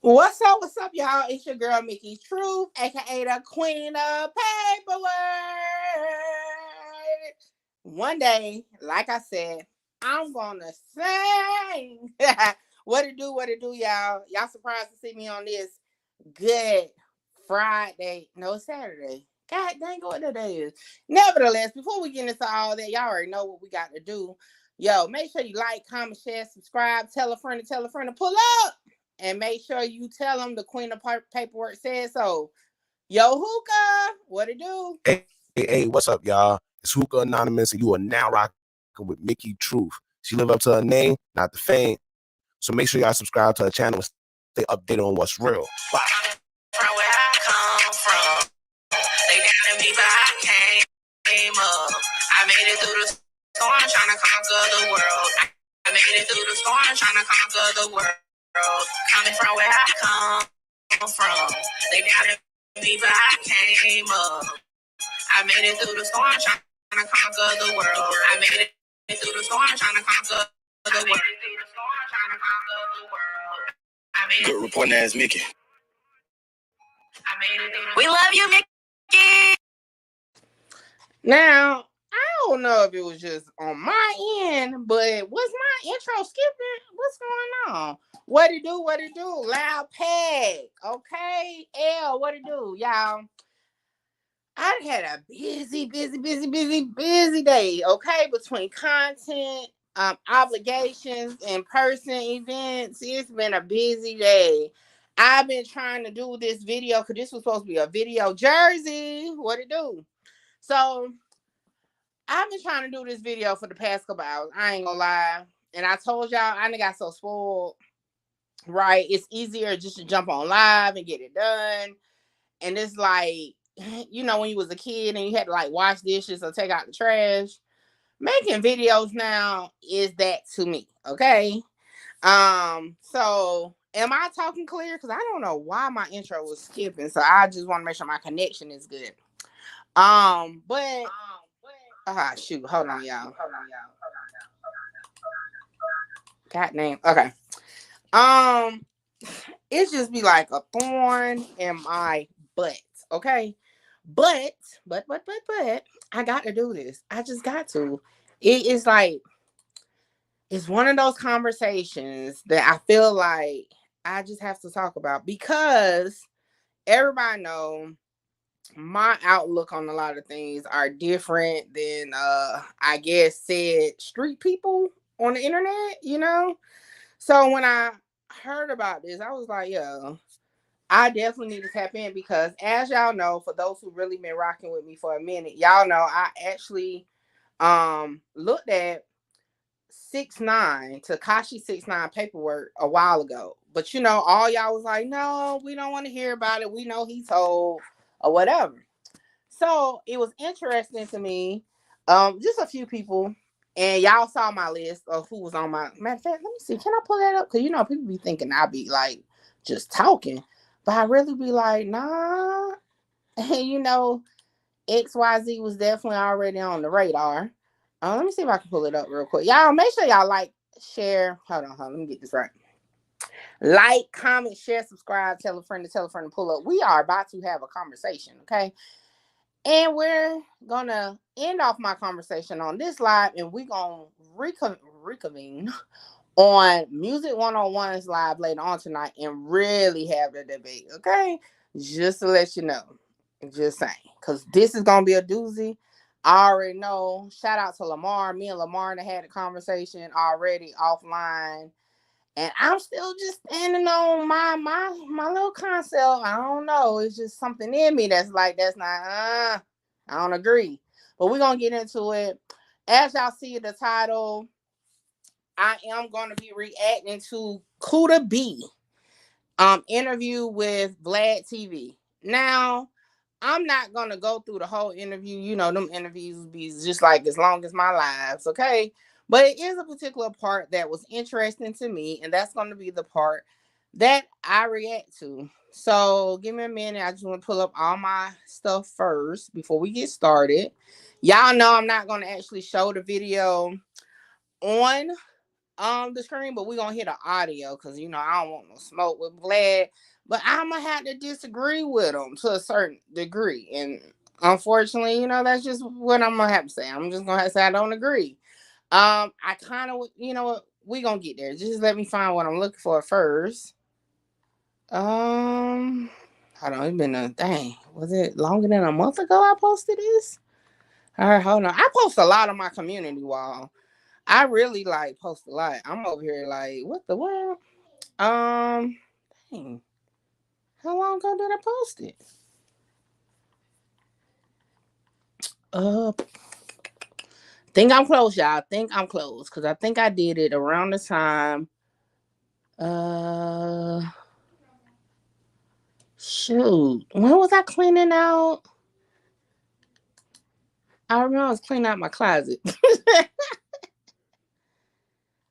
What's up, y'all? It's your girl, Mickey Truth, aka the Queen of Paperwork. One day, like I said, I'm gonna sing. What it do, y'all? Y'all surprised to see me on this good Friday. No, Saturday. God dang what the day is. Nevertheless, before we get into all that, y'all already know what we got to do. Yo, make sure you like, comment, share, subscribe, tell a friend to pull up. And make sure you tell them the Queen of Paperwork said so. Yo, Hookah, what it do? Hey, what's up, y'all? It's Hookah Anonymous, and you are now rocking with Mickey Truth. She live up to her name, not the fame. So make sure y'all subscribe to her channel and stay updated on what's real. Bye. From where I come from, they doubted me, but I came up. I made it through the storm, trying to conquer the world. I made it through the storm, trying to conquer the world. Coming from where I come from, they doubted me, but I came up. I made it through the storm, trying to conquer the world. I made it through the storm, trying to conquer the world. Good reporting ass Mickey. We love you, Mickey. Now, I don't know if it was just on my end, but was my intro skipping? What's going on? What it do? What it do? Loud Peg. Okay. L, what it do, y'all? I had a busy day, okay? Between content, obligations, in-person events. It's been a busy day. I've been trying to do this video because this was supposed to be a video. Jersey, what it do? So, I've been trying to do this video for the past couple hours. I ain't gonna lie. And I told y'all, I done got so spoiled, right? It's easier just to jump on live and get it done. And it's like, you know, when you was a kid and you had to like wash dishes or take out the trash, making videos now is that to me, okay? So am I talking clear? Because I don't know why my intro was skipping, so I just want to make sure my connection is good. But shoot, hold on, y'all. God damn. Okay. It just be like a thorn in my butt, okay? But I got to do this. I just got to. It is like, it's one of those conversations that I feel like I just have to talk about because everybody know my outlook on a lot of things are different than I guess said street people on the internet, you know? So when I heard about this, I was like, yo, I definitely need to tap in because as y'all know, for those who really been rocking with me for a minute, y'all know I actually looked at 6ix9ine Tekashi 6ix9ine paperwork a while ago. But you know, all y'all was like, no, we don't want to hear about it. We know he told or whatever. So it was interesting to me. Just a few people, and y'all saw my list of who was on my matter of fact. Let me see. Can I pull that up? Because you know, people be thinking I be like just talking. But I really be like, nah. And you know, XYZ was definitely already on the radar. Let me see if I can pull it up real quick. Y'all make sure y'all like, share. Hold on. Let me get this right. Like, comment, share, subscribe, tell a friend to pull up. We are about to have a conversation, okay? And we're gonna end off my conversation on this live, and we're gonna reconvene on Music 101's live later on tonight and really have the debate, okay? Just to let you know. Just saying. Because this is going to be a doozy. I already know. Shout out to Lamar. Me and Lamar had a conversation already offline. And I'm still just standing on my little concept. I don't know. It's just something in me that's like, that's not, I don't agree. But we're going to get into it. As y'all see the title, I am going to be reacting to Kooda B interview with Vlad TV. Now, I'm not going to go through the whole interview. You know, them interviews be just like as long as my lives, okay? But it is a particular part that was interesting to me, and that's going to be the part that I react to. So give me a minute. I just want to pull up all my stuff first before we get started. Y'all know I'm not going to actually show the video on the screen, but we're gonna hear the audio because I don't want no smoke with Vlad. But I'm gonna have to disagree with him to a certain degree, and unfortunately, that's just what I'm gonna have to say. I'm just gonna have to say I don't agree. I kind of, what, we gonna get there. Just let me find what I'm looking for first. Hold on, it's been a dang. Was it longer than a month ago I posted this? All right, hold on. I post a lot on my community wall. I really post a lot. I'm over here like, what the world? Dang. How long ago did I post it? Think I'm close, y'all. Think I'm close. Cause I think I did it around the time. Shoot. When was I cleaning out? I remember I was cleaning out my closet.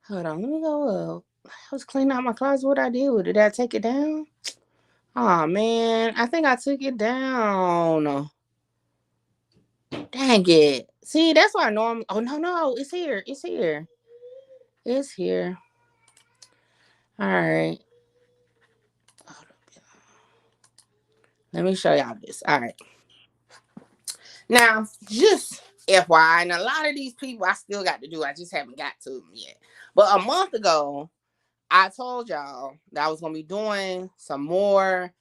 Hold on, let me go up. I was cleaning out my closet. What I did with it? Did I take it down? Oh man, I think I took it down. Dang it. See, that's why I normally. Oh no, it's here. It's here. It's here. All right. Let me show y'all this. All right. Now, just FYI, and a lot of these people I still got to do. I just haven't got to them yet. But a month ago, I told y'all that I was gonna be doing some more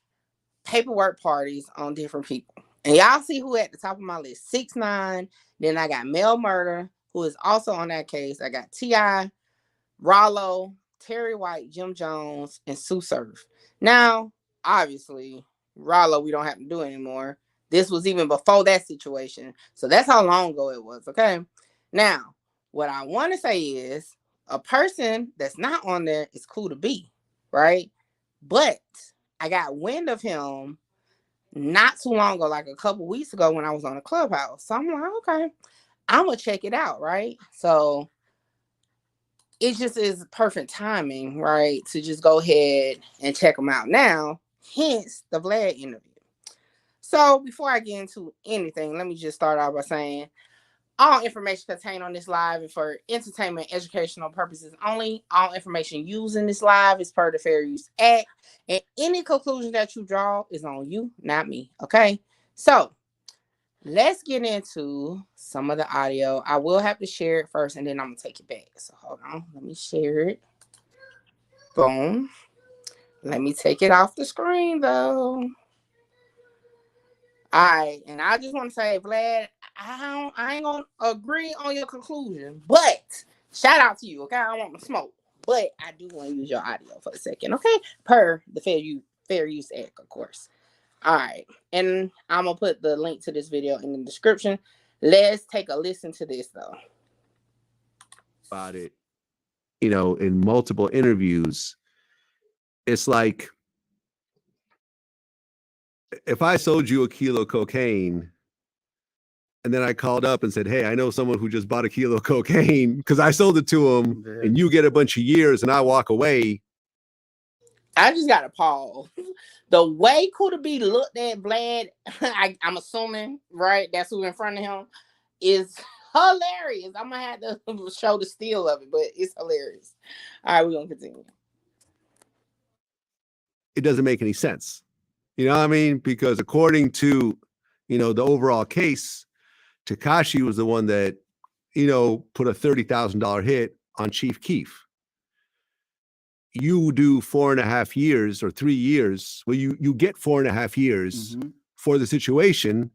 paperwork parties on different people. And y'all see who at the top of my list. 6ix9ine. Then I got Mel Murder, who is also on that case. I got T.I., Rollo, Terry White, Jim Jones, and Sue Surf. Now, obviously, Rollo we don't have to do anymore. This was even before that situation. So that's how long ago it was, okay? Now, what I want to say is a person that's not on there is Kooda B, right? But I got wind of him not too long ago, like a couple weeks ago when I was on a Clubhouse. So I'm like, okay, I'm going to check it out, right? So it just is perfect timing, right, to just go ahead and check them out now, hence the Vlad interview. So before I get into anything, let me just start out by saying all information contained on this live is for entertainment and educational purposes only. All information used in this live is per the Fair Use Act, and any conclusion that you draw is on you, not me, okay? So let's get into some of the audio. I will have to share it first, and then I'm going to take it back. So hold on. Let me share it. Boom. Let me take it off the screen, though. All right. And I just want to say, Vlad, I ain't going to agree on your conclusion. But shout out to you, okay? I don't want to smoke. But I do want to use your audio for a second, okay? Per the Fair Use Act, of course. All right. And I'm going to put the link to this video in the description. Let's take a listen to this, though. About it, in multiple interviews, it's like if I sold you a kilo of cocaine and then I called up and said, hey, I know someone who just bought a kilo of cocaine because I sold it to him, and you get a bunch of years and I walk away. I just got to pause. The way Kooda B looked at Vlad, I'm assuming, right? That's who in front of him, is hilarious. I'm going to have to show the steal of it, but it's hilarious. All right, we're going to continue. It doesn't make any sense. You know what I mean? Because according to, the overall case, Tekashi was the one that, put a $30,000 hit on Chief Keef. You do 4.5 years or 3 years. Well, you get 4.5 years for the situation.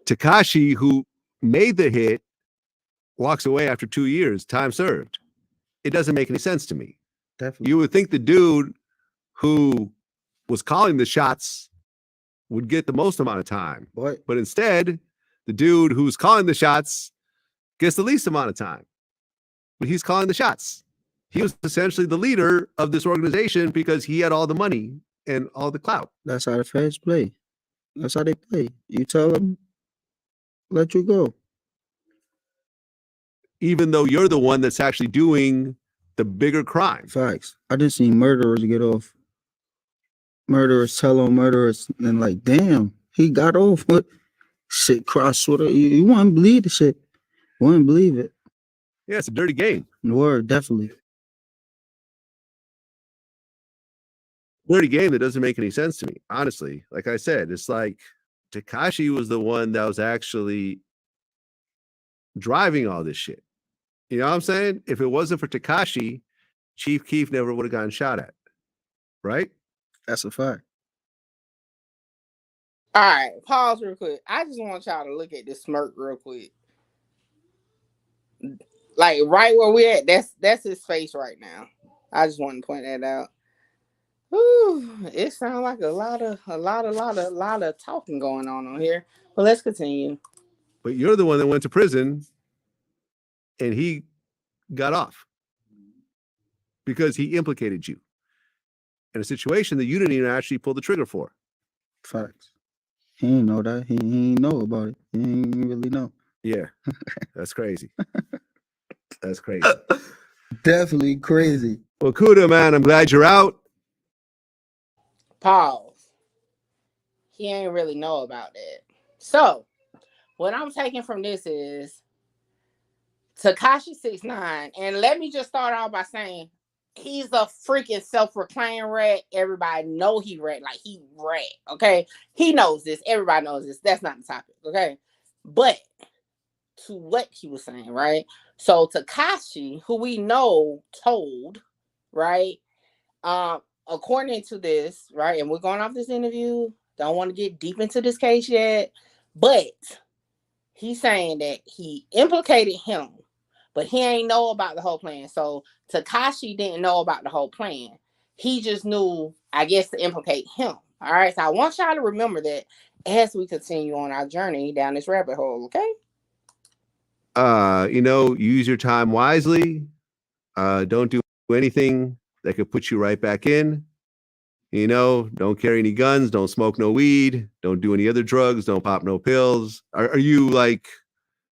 Tekashi, who made the hit, walks away after 2 years, time served. It doesn't make any sense to me. Definitely. You would think the dude who was calling the shots would get the most amount of time. But instead, the dude who's calling the shots gets the least amount of time. But he's calling the shots. He was essentially the leader of this organization because he had all the money and all the clout. That's how the feds play. That's how they play. You tell them, let you go. Even though you're the one that's actually doing the bigger crime. Facts. I just seen murderers get off. Murderers tell on murderers and like, damn, he got off with shit cross with her. You wouldn't believe the shit. You wouldn't believe it. Yeah, it's a dirty game. Word, definitely. Dirty game that doesn't make any sense to me, honestly. Like I said, it's like Tekashi was the one that was actually driving all this shit. You know what I'm saying? If it wasn't for Tekashi, Chief Keef never would have gotten shot at. Right? That's a fact. All right, pause real quick. I just want y'all to look at this smirk real quick. Like right where we at, that's his face right now. I just want to point that out. Ooh, it sounds like a lot of talking going on here. But let's continue. But you're the one that went to prison and he got off because he implicated you in a situation that you didn't even actually pull the trigger for. Facts. He didn't know that. He didn't know about it. He didn't really know. Yeah, that's crazy. That's crazy. Definitely crazy. Well, Kooda, man, I'm glad you're out. Pause. He ain't really know about that. So, what I'm taking from this is Tekashi 6ix9ine, and let me just start off by saying he's a freaking self-proclaimed rat. Everybody know he rat, like he rat. Okay, he knows this. Everybody knows this. That's not the topic. Okay, but to what he was saying, right? So Tekashi, who we know, told, right? According to this, right, and we're going off this interview. Don't want to get deep into this case yet, but he's saying that he implicated him, but he ain't know about the whole plan. So Tekashi didn't know about the whole plan. He just knew, I guess, to implicate him. All right. So I want y'all to remember that as we continue on our journey down this rabbit hole. Okay. Use your time wisely. Don't do anything that could put you right back in. Don't carry any guns, don't smoke no weed, don't do any other drugs, don't pop no pills. Are you like,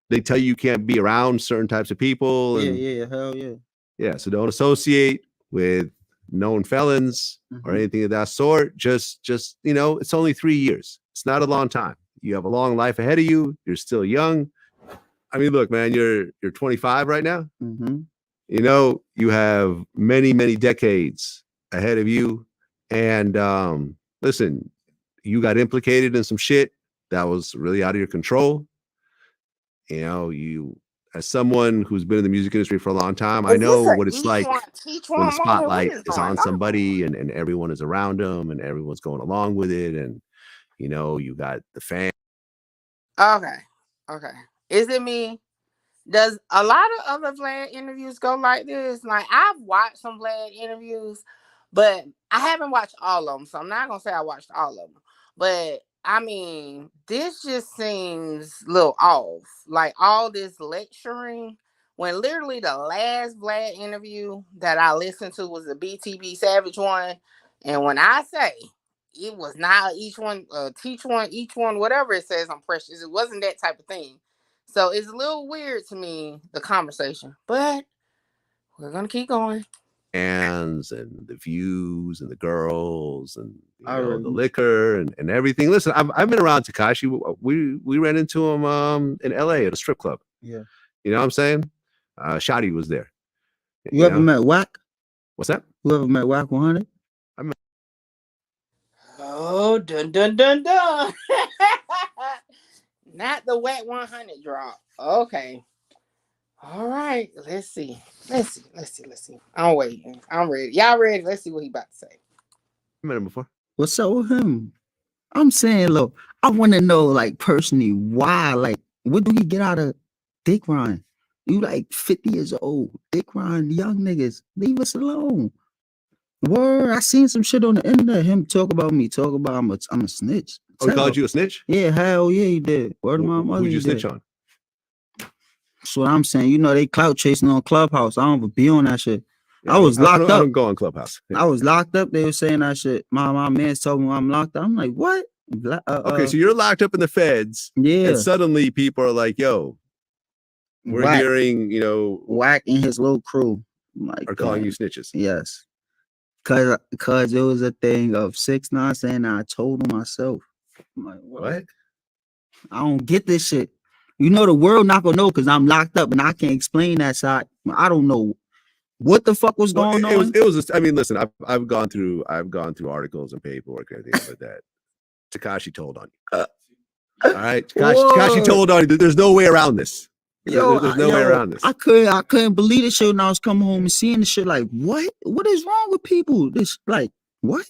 they tell you can't be around certain types of people? Yeah, hell yeah. Yeah, so don't associate with known felons or anything of that sort. Just it's only 3 years. It's not a long time. You have a long life ahead of you. You're still young. I mean, look, man, you're 25 right now. You have many, many decades ahead of you. And listen, you got implicated in some shit that was really out of your control. You, as someone who's been in the music industry for a long time, I know what it's like when the spotlight is on somebody and everyone is around them and everyone's going along with it. And, you got the fan. Okay. Is it me? Does a lot of other Vlad interviews go like this? Like, I've watched some Vlad interviews, but I haven't watched all of them. So I'm not going to say I watched all of them. But, I mean, this just seems a little off. Like, all this lecturing, when literally the last Vlad interview that I listened to was the BTB Savage one. And when I say it was not each one, each one, whatever it says on Precious, it wasn't that type of thing. So it's a little weird to me, the conversation, but we're going to keep going. And the views and the girls and the liquor and everything. Listen, I've been around Tekashi. We ran into him in LA at a strip club. Yeah. You know what I'm saying? Shotty was there. You ever met Wack? What's that? You ever met Wack 100? Oh, dun dun dun dun. Not the wet 100 drop. Okay. All right. Let's see. I'm waiting. I'm ready. Y'all ready? Let's see what he about to say. I met him before. What's up with him? I'm saying, look, I want to know, like, personally, why? Like, what do he get out of dick riding? You like 50 years old, dick riding young niggas. Leave us alone. Word, I seen some shit on the internet. Him talk about me, I'm a snitch. Oh, he called you a snitch? Yeah, hell yeah, he did. Word of my mother. Who'd you snitch on? That's what I'm saying. They clout chasing on Clubhouse. I don't even be on that shit. Yeah, I was locked up. I don't go on Clubhouse. Yeah. I was locked up. They were saying that shit. My man told me I'm locked up. I'm like, what? Okay, so you're locked up in the feds. Yeah. And suddenly people are like, yo, we're Wack, hearing, Wack and his little crew are calling you snitches. Yes. Cause it was a thing of 6ix9ine saying I told him myself. I'm like, what? I don't get this shit. You know the world not gonna know because I'm locked up and I can't explain that side. I don't know what the fuck was going on. It was just, I mean, listen, I've gone through articles and paperwork and everything, but that Tekashi told on you. All right, Tekashi told on you. There's no way around this. There's no way around this. I couldn't believe the shit when I was coming home and seeing the shit. Like, what is wrong with people? This, like, what?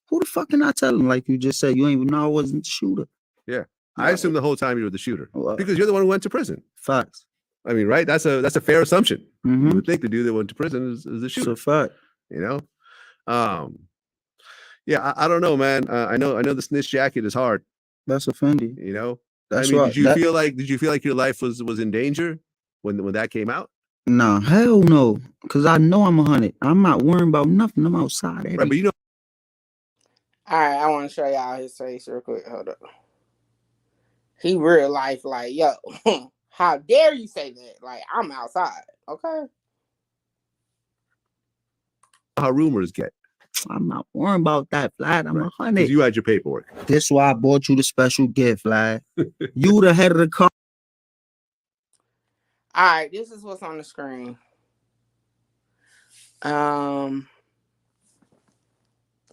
Who the fuck can I tell them? Like you just said, you ain't even know I wasn't the shooter. Yeah, I assumed the whole time you were the shooter Well, because you're the one who went to prison. Facts. I mean, right? That's a fair assumption. Mhm. You would think the dude that went to prison is the It's shooter. a fact. You know, yeah, I don't know, man. I know the snitch jacket is hard. That's offending. You know, That's I mean, right. did you feel like your life was in danger when that came out? Nah, hell no. Cause I know I'm 100. I'm not worrying about nothing. I'm outside. Right, but you know, All right, I want to show y'all his face real quick. Hold up. He real life like, yo, how dare you say that? Like, I'm outside, okay? how rumors get. I'm not worrying about that, Vlad. I'm Right. 100. You had your paperwork. This why I bought you the special gift, Vlad. You the head of the car. All right, this is what's on the screen.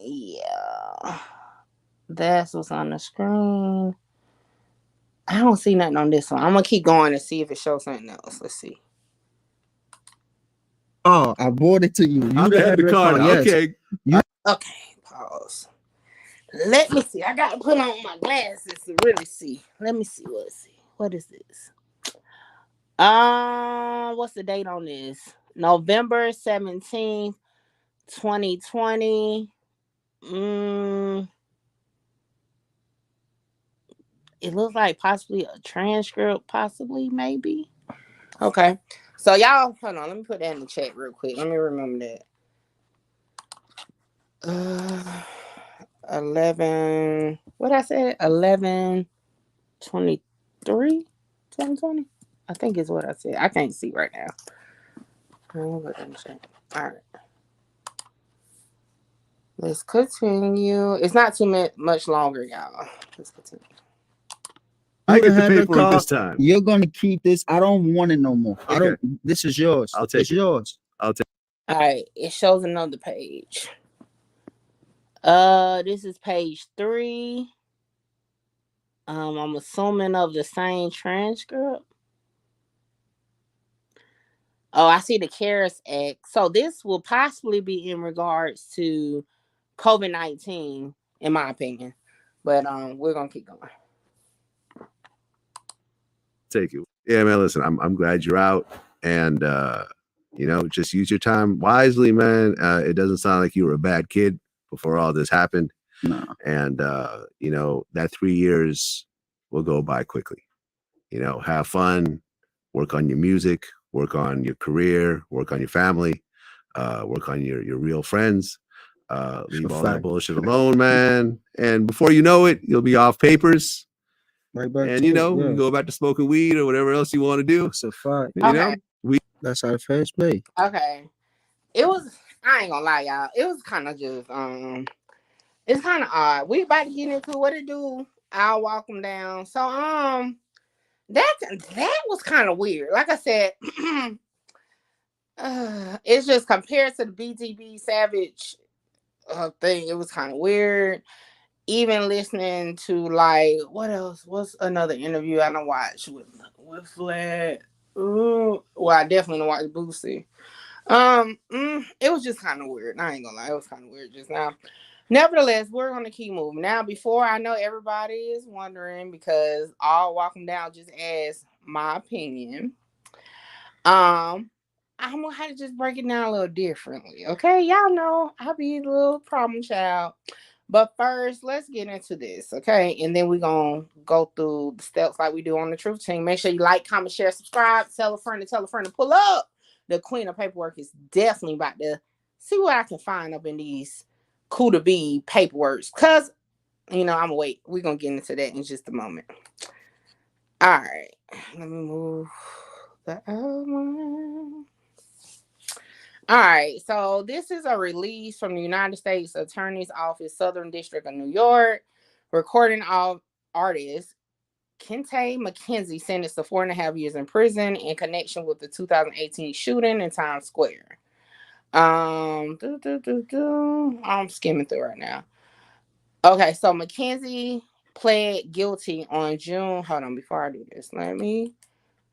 Yeah. That's what's on the screen. I don't see nothing on this one. I'm gonna keep going and see if it shows something else. Let's see. Oh, I bought it to you. You the head of the car. Yes. Okay. Okay, pause. Let me see. I gotta put on my glasses to really see. Let me see. Let's see. What is this? What's the date on this? November 17th, 2020. It looks like possibly a transcript, possibly, maybe. Okay. So y'all, hold on. Let me put that in the chat real quick. Let me remember that. 11. What I said? 11, 23, 2020. I think is what I said. I can't see right now. All right. Let's continue. It's not too much longer, y'all. Let's continue. I get the paperwork this time. You're gonna keep this. I don't want it no more. Okay. I don't. This is yours. I'll take it's it. yours. I'll take. All right. It shows another page. This is page 3. I'm assuming of the same transcript. Oh, I see the CARES Act. So this will possibly be in regards to COVID-19, in my opinion. But we're gonna keep going. Take it. Yeah, man. Listen, I'm glad you're out, and you know, just use your time wisely, man. It doesn't sound like you were a bad kid before all this happened. No. And you know, that 3 years will go by quickly. You know, have fun, work on your music, work on your career, work on your family, work on your real friends. Leave all that bullshit alone, man. And before you know it, you'll be off papers. Right back. And you know, you go back to smoking weed or whatever else you want to do. It's a fact. You know, That's how the fast play. Okay. It was, I ain't gonna lie, y'all. It was kind of just it's kind of odd. We about to get into what it do. I'll walk them down. So that was kind of weird. Like I said, it's just compared to the BTB Savage thing, it was kind of weird. Even listening to, like, what else? What's another interview I don't watch with Vlad? Ooh, well, I definitely don't watch Boosie. It was just kind of weird. I ain't gonna lie, it was kind of weird just now. Nevertheless, we're gonna keep moving. Now, before I know everybody is wondering, because I'll walk them down just as my opinion. I'm gonna have to just break it down a little differently. Okay, y'all know I'll be a little problem child. But first, let's get into this, okay? And then we're going to go through the steps like we do on the Truth Team. Make sure you like, comment, share, subscribe, tell a friend to pull up. The queen of paperwork is definitely about to see what I can find up in these Kooda B paperworks. Because, you know, I'm going to wait. We're going to get into that in just a moment. All right. Let me move the other one. All right, so this is a release from the United States Attorney's Office, Southern District of New York, recording of artists Kente McKenzie sentenced to 4.5 years in prison in connection with the 2018 shooting in Times Square. I'm skimming through right now. Okay, so McKenzie pled guilty on June. Hold on, before I do this, let me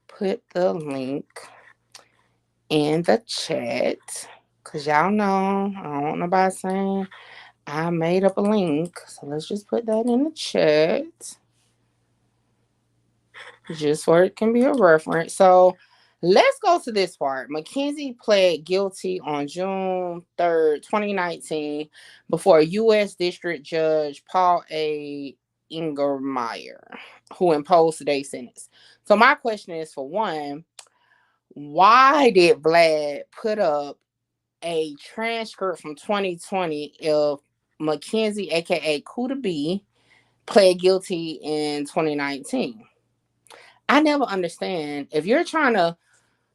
put the link in the chat. Because y'all know, I don't want nobody saying I made up a link. So let's just put that in the chat. Just so it can be a reference. So let's go to this part. McKenzie pled guilty on June 3rd, 2019, before U.S. District Judge Paul A. Ingermeyer, who imposed today's sentence. So my question is, for one, why did Vlad put up a transcript from 2020 of McKenzie, aka Kooda B, pled guilty in 2019? I never understand if you're trying to,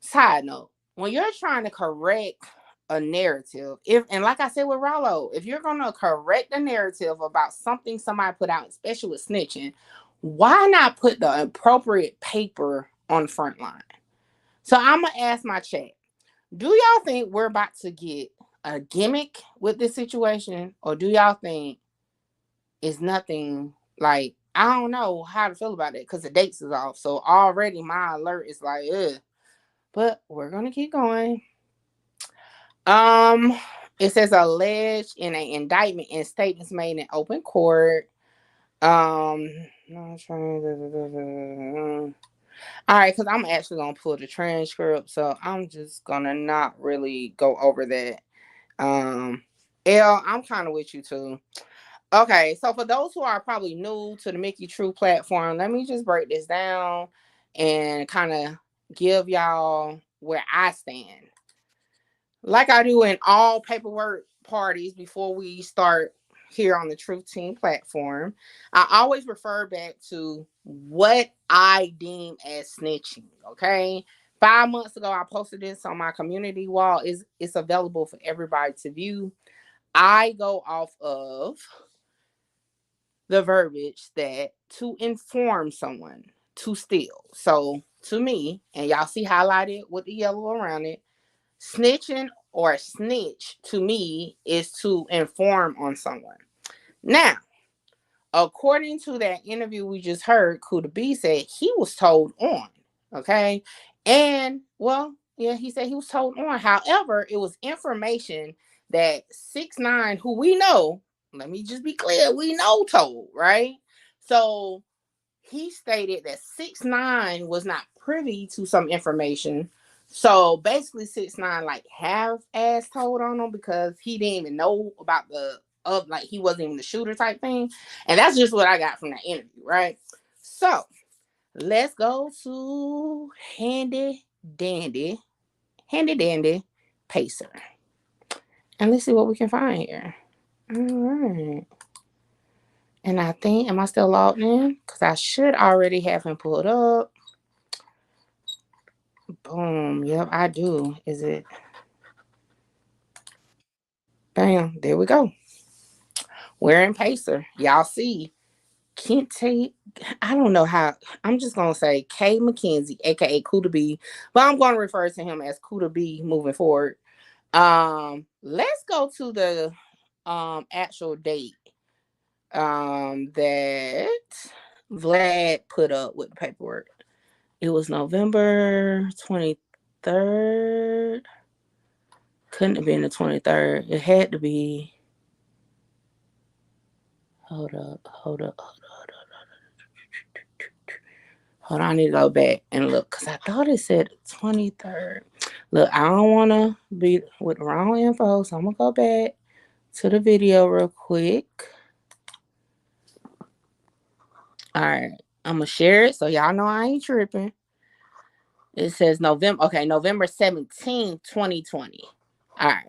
side note, when you're trying to correct a narrative, and like I said with Rollo, if you're gonna correct a narrative about something somebody put out, especially with snitching, why not put the appropriate paper on the front line? So I'm gonna ask my chat, do y'all think we're about to get a gimmick with this situation, or do y'all think it's nothing? Like, I don't know how to feel about it because the dates is off. So already my alert is like, ugh. But we're gonna keep going. It says alleged in an indictment and statements made in open court. All right, because I'm actually gonna pull the transcript, so I'm just gonna not really go over that. L, I'm kind of with you too. Okay, so for those who are probably new to the Mickey True platform, let me just break this down and kind of give y'all where I stand. Like I do in all paperwork parties before we start here on the Truth Team platform, I always refer back to what I deem as snitching, okay? 5 months ago, I posted this on my community wall. It's available for everybody to view. I go off of the verbiage that to inform someone to steal. So to me, and y'all see highlighted with the yellow around it, snitching or snitch to me is to inform on someone. Now, according to that interview we just heard, Kooda B said he was told on. Okay. And well, yeah, he said he was told on. However, it was information that 6ix9ine, who we know, let me just be clear, we know told, right? So he stated that 6ix9ine was not privy to some information. So basically 6ix9ine like half-ass told on him because he didn't even know about like he wasn't even the shooter type thing. And that's just what I got from that interview, right? So let's go to handy dandy Pacer. And let's see what we can find here. All right. And I think, am I still logged in? Because I should already have him pulled up. Boom. Yep, I do. Is it? Bam. There we go. We're in Pacer. Y'all see. Kente, I don't know how. I'm just going to say K McKenzie, a.k.a. Kooda B. But I'm going to refer to him as Kooda B moving forward. Let's go to the actual date that Vlad put up with the paperwork. It was November 23rd. Couldn't have been the 23rd. It had to be. Hold up. Hold on, I need to go back and look because I thought it said 23rd. Look, I don't want to be with the wrong info, so I'm going to go back to the video real quick. All right, I'm going to share it so y'all know I ain't tripping. It says November 17th, 2020. All right,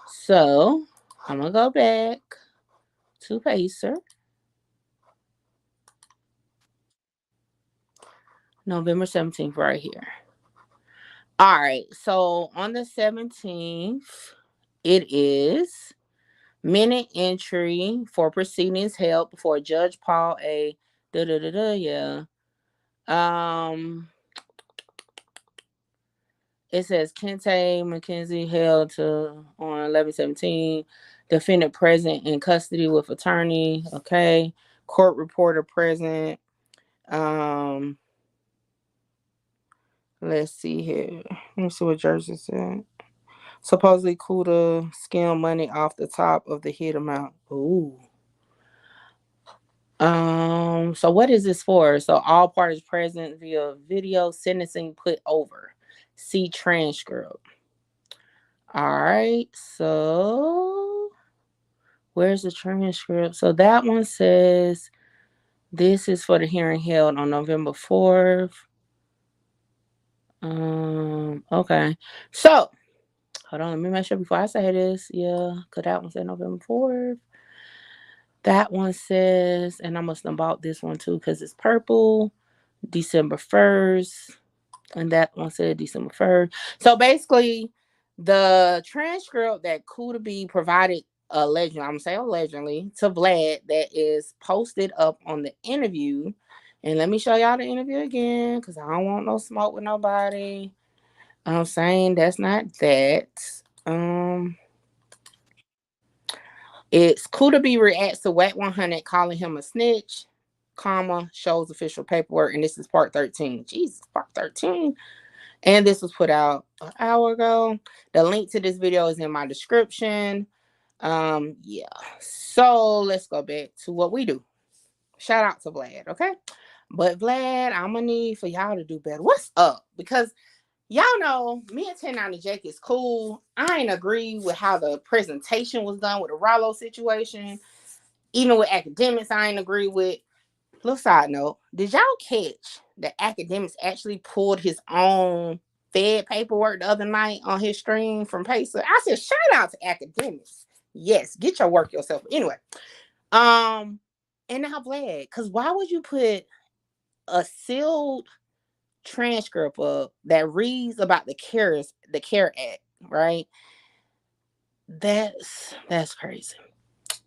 so I'm going to go back to Pacer. November 17th right here. All right, so on the 17th, it is minute entry for proceedings held before Judge Paul A. Yeah. It says Kente McKenzie held to on 11/17. Defendant present in custody with attorney. Okay. Court reporter present. Let's see here. Let me see what Jersey said. Supposedly Kooda skimmed money off the top of the hit amount. Ooh. So what is this for? So all parties present via video sentencing put over. See transcript. All right. So where's the transcript? So that one says this is for the hearing held on November 4th. Okay. So hold on, let me make sure before I say this. Yeah, because that one said November 4th. That one says, and I must have bought this one too because it's purple, December 1st. And that one said December 1st. So basically, the transcript that Kooda B provided allegedly, I'm going to say allegedly, to Vlad that is posted up on the interview. And let me show y'all the interview again because I don't want no smoke with nobody. I'm saying that's not that. It's Kooda B reacts to Whack 100 calling him a snitch, comma, shows official paperwork, and this is part 13. Jesus, part 13. And this was put out an hour ago. The link to this video is in my description. Yeah. So let's go back to what we do. Shout out to Vlad, okay? But Vlad, I'm gonna need for y'all to do better. What's up? Because y'all know me and 1090 Jake is cool. I ain't agree with how the presentation was done with the Rollo situation. Even with academics, I ain't agree with. Little side note, did y'all catch that academics actually pulled his own Fed paperwork the other night on his stream from Pacer? I said, shout out to academics. Yes, get your work yourself. Anyway, and now Vlad, because why would you put a sealed transcript up that reads about the CARE Act, right? That's crazy.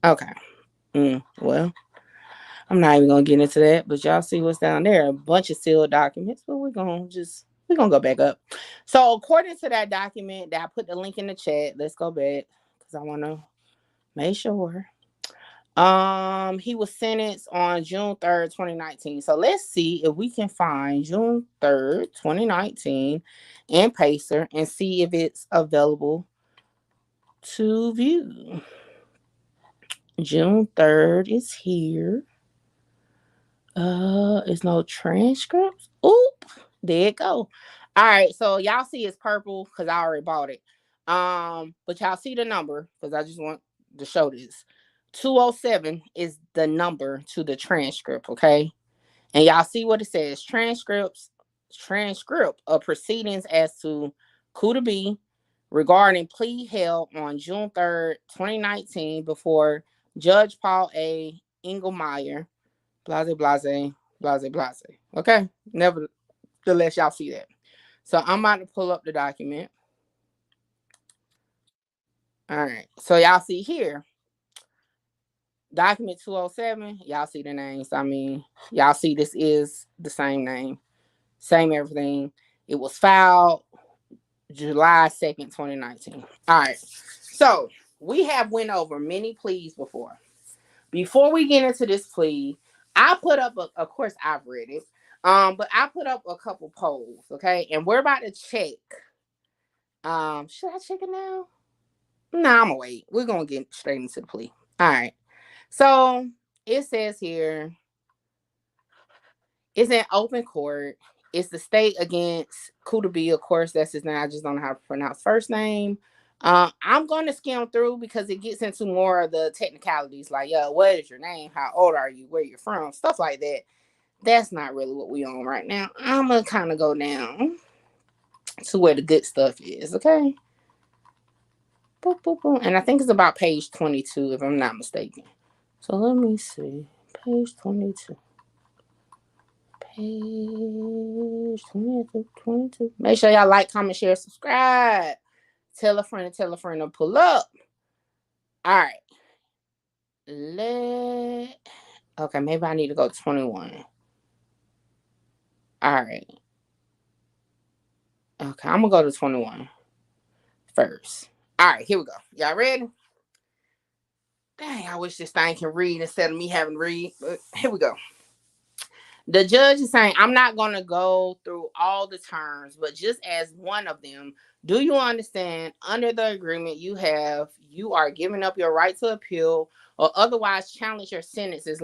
Okay. Well, I'm not even gonna get into that, but y'all see what's down there. A bunch of sealed documents, but we're gonna go back up. So according to that document that I put the link in the chat, let's go back because I wanna make sure. He was sentenced on June 3rd, 2019. So let's see if we can find June 3rd, 2019 in Pacer and see if it's available to view. June 3rd is here. It's no transcripts. Oop, there it go. All right, so y'all see it's purple because I already bought it. But y'all see the number because I just want to show this. 207 is the number to the transcript, okay? And y'all see what it says. Transcript of proceedings as to Kooda B regarding plea held on June 3rd, 2019 before Judge Paul A. Engelmeyer. Blase, blase, blase, blase. Okay? Nevertheless, y'all see that. So I'm about to pull up the document. All right. So y'all see here. Document 207. Y'all see the names. I mean, y'all see this is the same name. Same everything. It was filed July 2nd, 2019. All right. So we have went over many pleas before. Before we get into this plea, I put up, of course, I've read it, but I put up a couple polls, okay? And we're about to check. Should I check it now? Nah, I'm gonna wait. We're gonna get straight into the plea. All right. So it says here, it's in open court. It's the state against Kooda B, of course, that's his name. I just don't know how to pronounce first name. I'm going to skim through because it gets into more of the technicalities, like, what is your name? How old are you? Where you're from? Stuff like that. That's not really what we on right now. I'm going to kind of go down to where the good stuff is, okay? Boop, boop, boop. And I think it's about page 22, if I'm not mistaken. So let me see. Page 22. Page 22. Make sure y'all like, comment, share, subscribe. Tell a friend to pull up. All right. Okay, maybe I need to go 21. All right. Okay, I'm gonna go to 21 first. All right, here we go. Y'all ready? Dang, I wish this thing can read instead of me having to read. But here we go. The judge is saying, I'm not going to go through all the terms, but just as one of them, do you understand under the agreement you are giving up your right to appeal or otherwise challenge your sentence so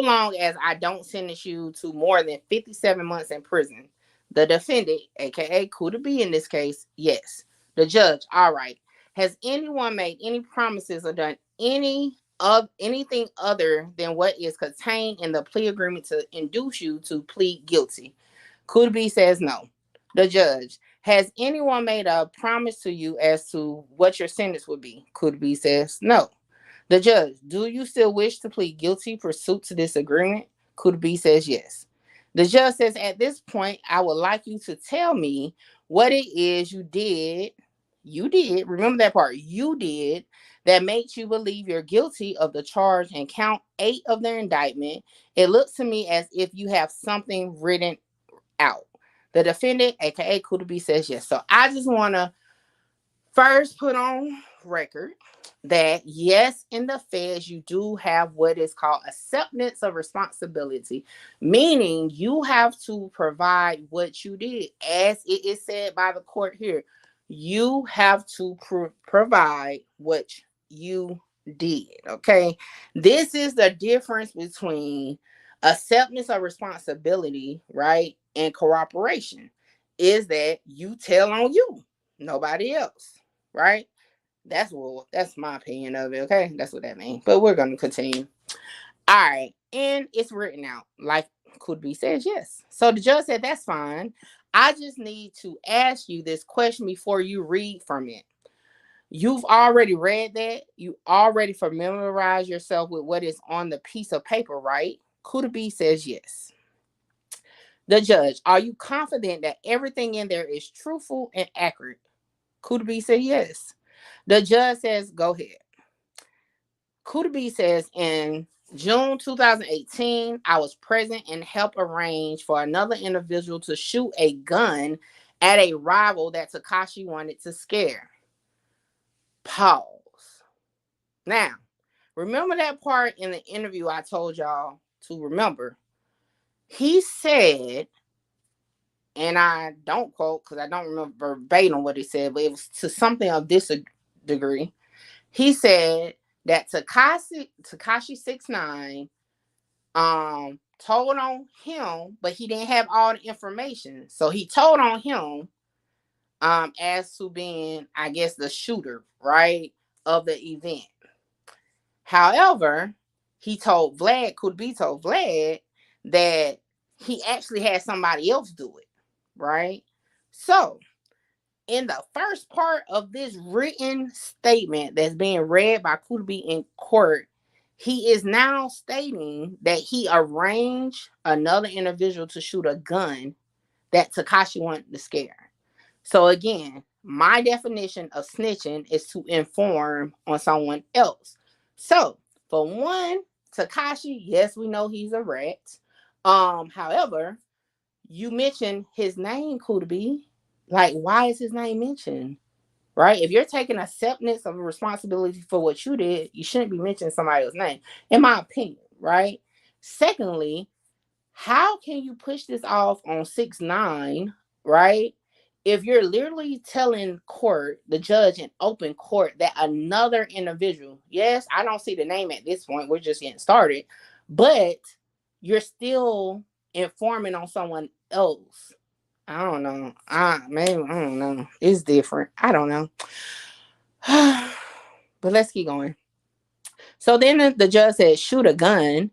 long as I don't sentence you to more than 57 months in prison? The defendant, aka Kooda B in this case, yes. The judge, all right. Has anyone made any promises or done anything other than what is contained in the plea agreement to induce you to plead guilty? Kooda B says no. The judge, has anyone made a promise to you as to what your sentence would be? Kooda B says no. The judge, do you still wish to plead guilty pursuant to this agreement? Kooda B says yes. The judge says, at this point, I would like you to tell me what it is remember that part, you did, that makes you believe you're guilty of the charge and count 8 of the indictment. It looks to me as if you have something written out. The defendant, aka Kooda B, says yes. So I just want to first put on record that yes, in the feds, you do have what is called acceptance of responsibility, meaning you have to provide what you did. As it is said by the court here, you have to provide what you did. Okay. This is the difference between acceptance of responsibility, right, and cooperation, is that you tell on you, nobody else, right? That's my opinion of it. Okay, that's what that means. But we're gonna continue. All right, and it's written out like Kooda B says yes. So the judge said that's fine. I just need to ask you this question before you read from it. You've already read that. You already familiarized yourself with what is on the piece of paper, right? Kooda B says yes. The judge, are you confident that everything in there is truthful and accurate? Kooda B said yes. The judge says, go ahead. Kooda B says, in June 2018, I was present and helped arrange for another individual to shoot a gun at a rival that Tekashi wanted to scare. Pause. Now, remember that part in the interview I told y'all to remember? He said, and I don't quote because I don't remember verbatim what he said, but it was to something of this degree. He said that Tekashi 6ix9ine told on him, but he didn't have all the information. So he told on him as to being, I guess, the shooter, right, of the event. However, Kooda B told Vlad that he actually had somebody else do it, right? So in the first part of this written statement that's being read by Kooda B in court, he is now stating that he arranged another individual to shoot a gun that Tekashi wanted to scare. So again, my definition of snitching is to inform on someone else. So for one, Tekashi, yes, we know he's a rat. However, you mentioned his name, Kooda B. Like, why is his name mentioned? Right? If you're taking acceptance of a responsibility for what you did, you shouldn't be mentioning somebody else's name, in my opinion, right? Secondly, how can you push this off on 6ix9ine, right? If you're literally telling court, the judge in open court, that another individual, yes, I don't see the name at this point, we're just getting started, but you're still informing on someone else. I don't know. I don't know. It's different. I don't know. But let's keep going. So then the judge said, shoot a gun.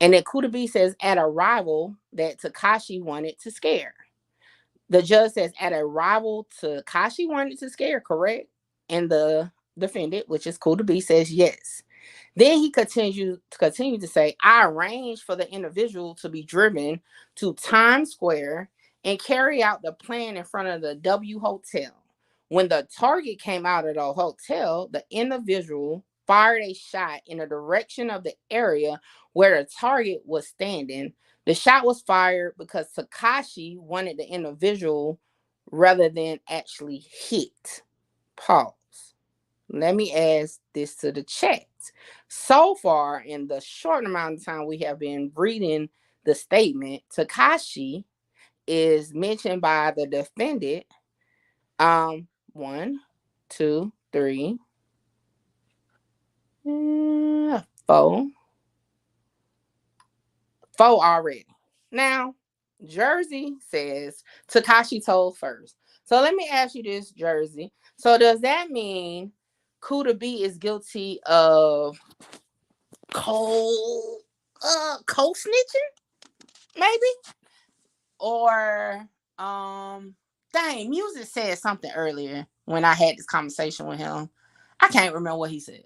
And then Kooda B says, at a rival that Tekashi wanted to scare. The judge says, at a rival Tekashi wanted to scare, correct? And the defendant, which is Kooda B, says yes. Then he continued to say, I arranged for the individual to be driven to Times Square and carry out the plan in front of the W Hotel. When the target came out of the hotel, the individual fired a shot in the direction of the area where the target was standing. The shot was fired because Tekashi wanted the individual rather than actually hit. Pause. Let me ask this to the chat. So far, in the short amount of time we have been reading the statement, Tekashi is mentioned by the defendant. 1, 2, 3, 4. 4 already. Now, Jersey says Tekashi told first. So let me ask you this, Jersey. So does that mean Kooda B is guilty of co-snitching? Maybe? Or dang, Music said something earlier when I had this conversation with him. I can't remember what he said.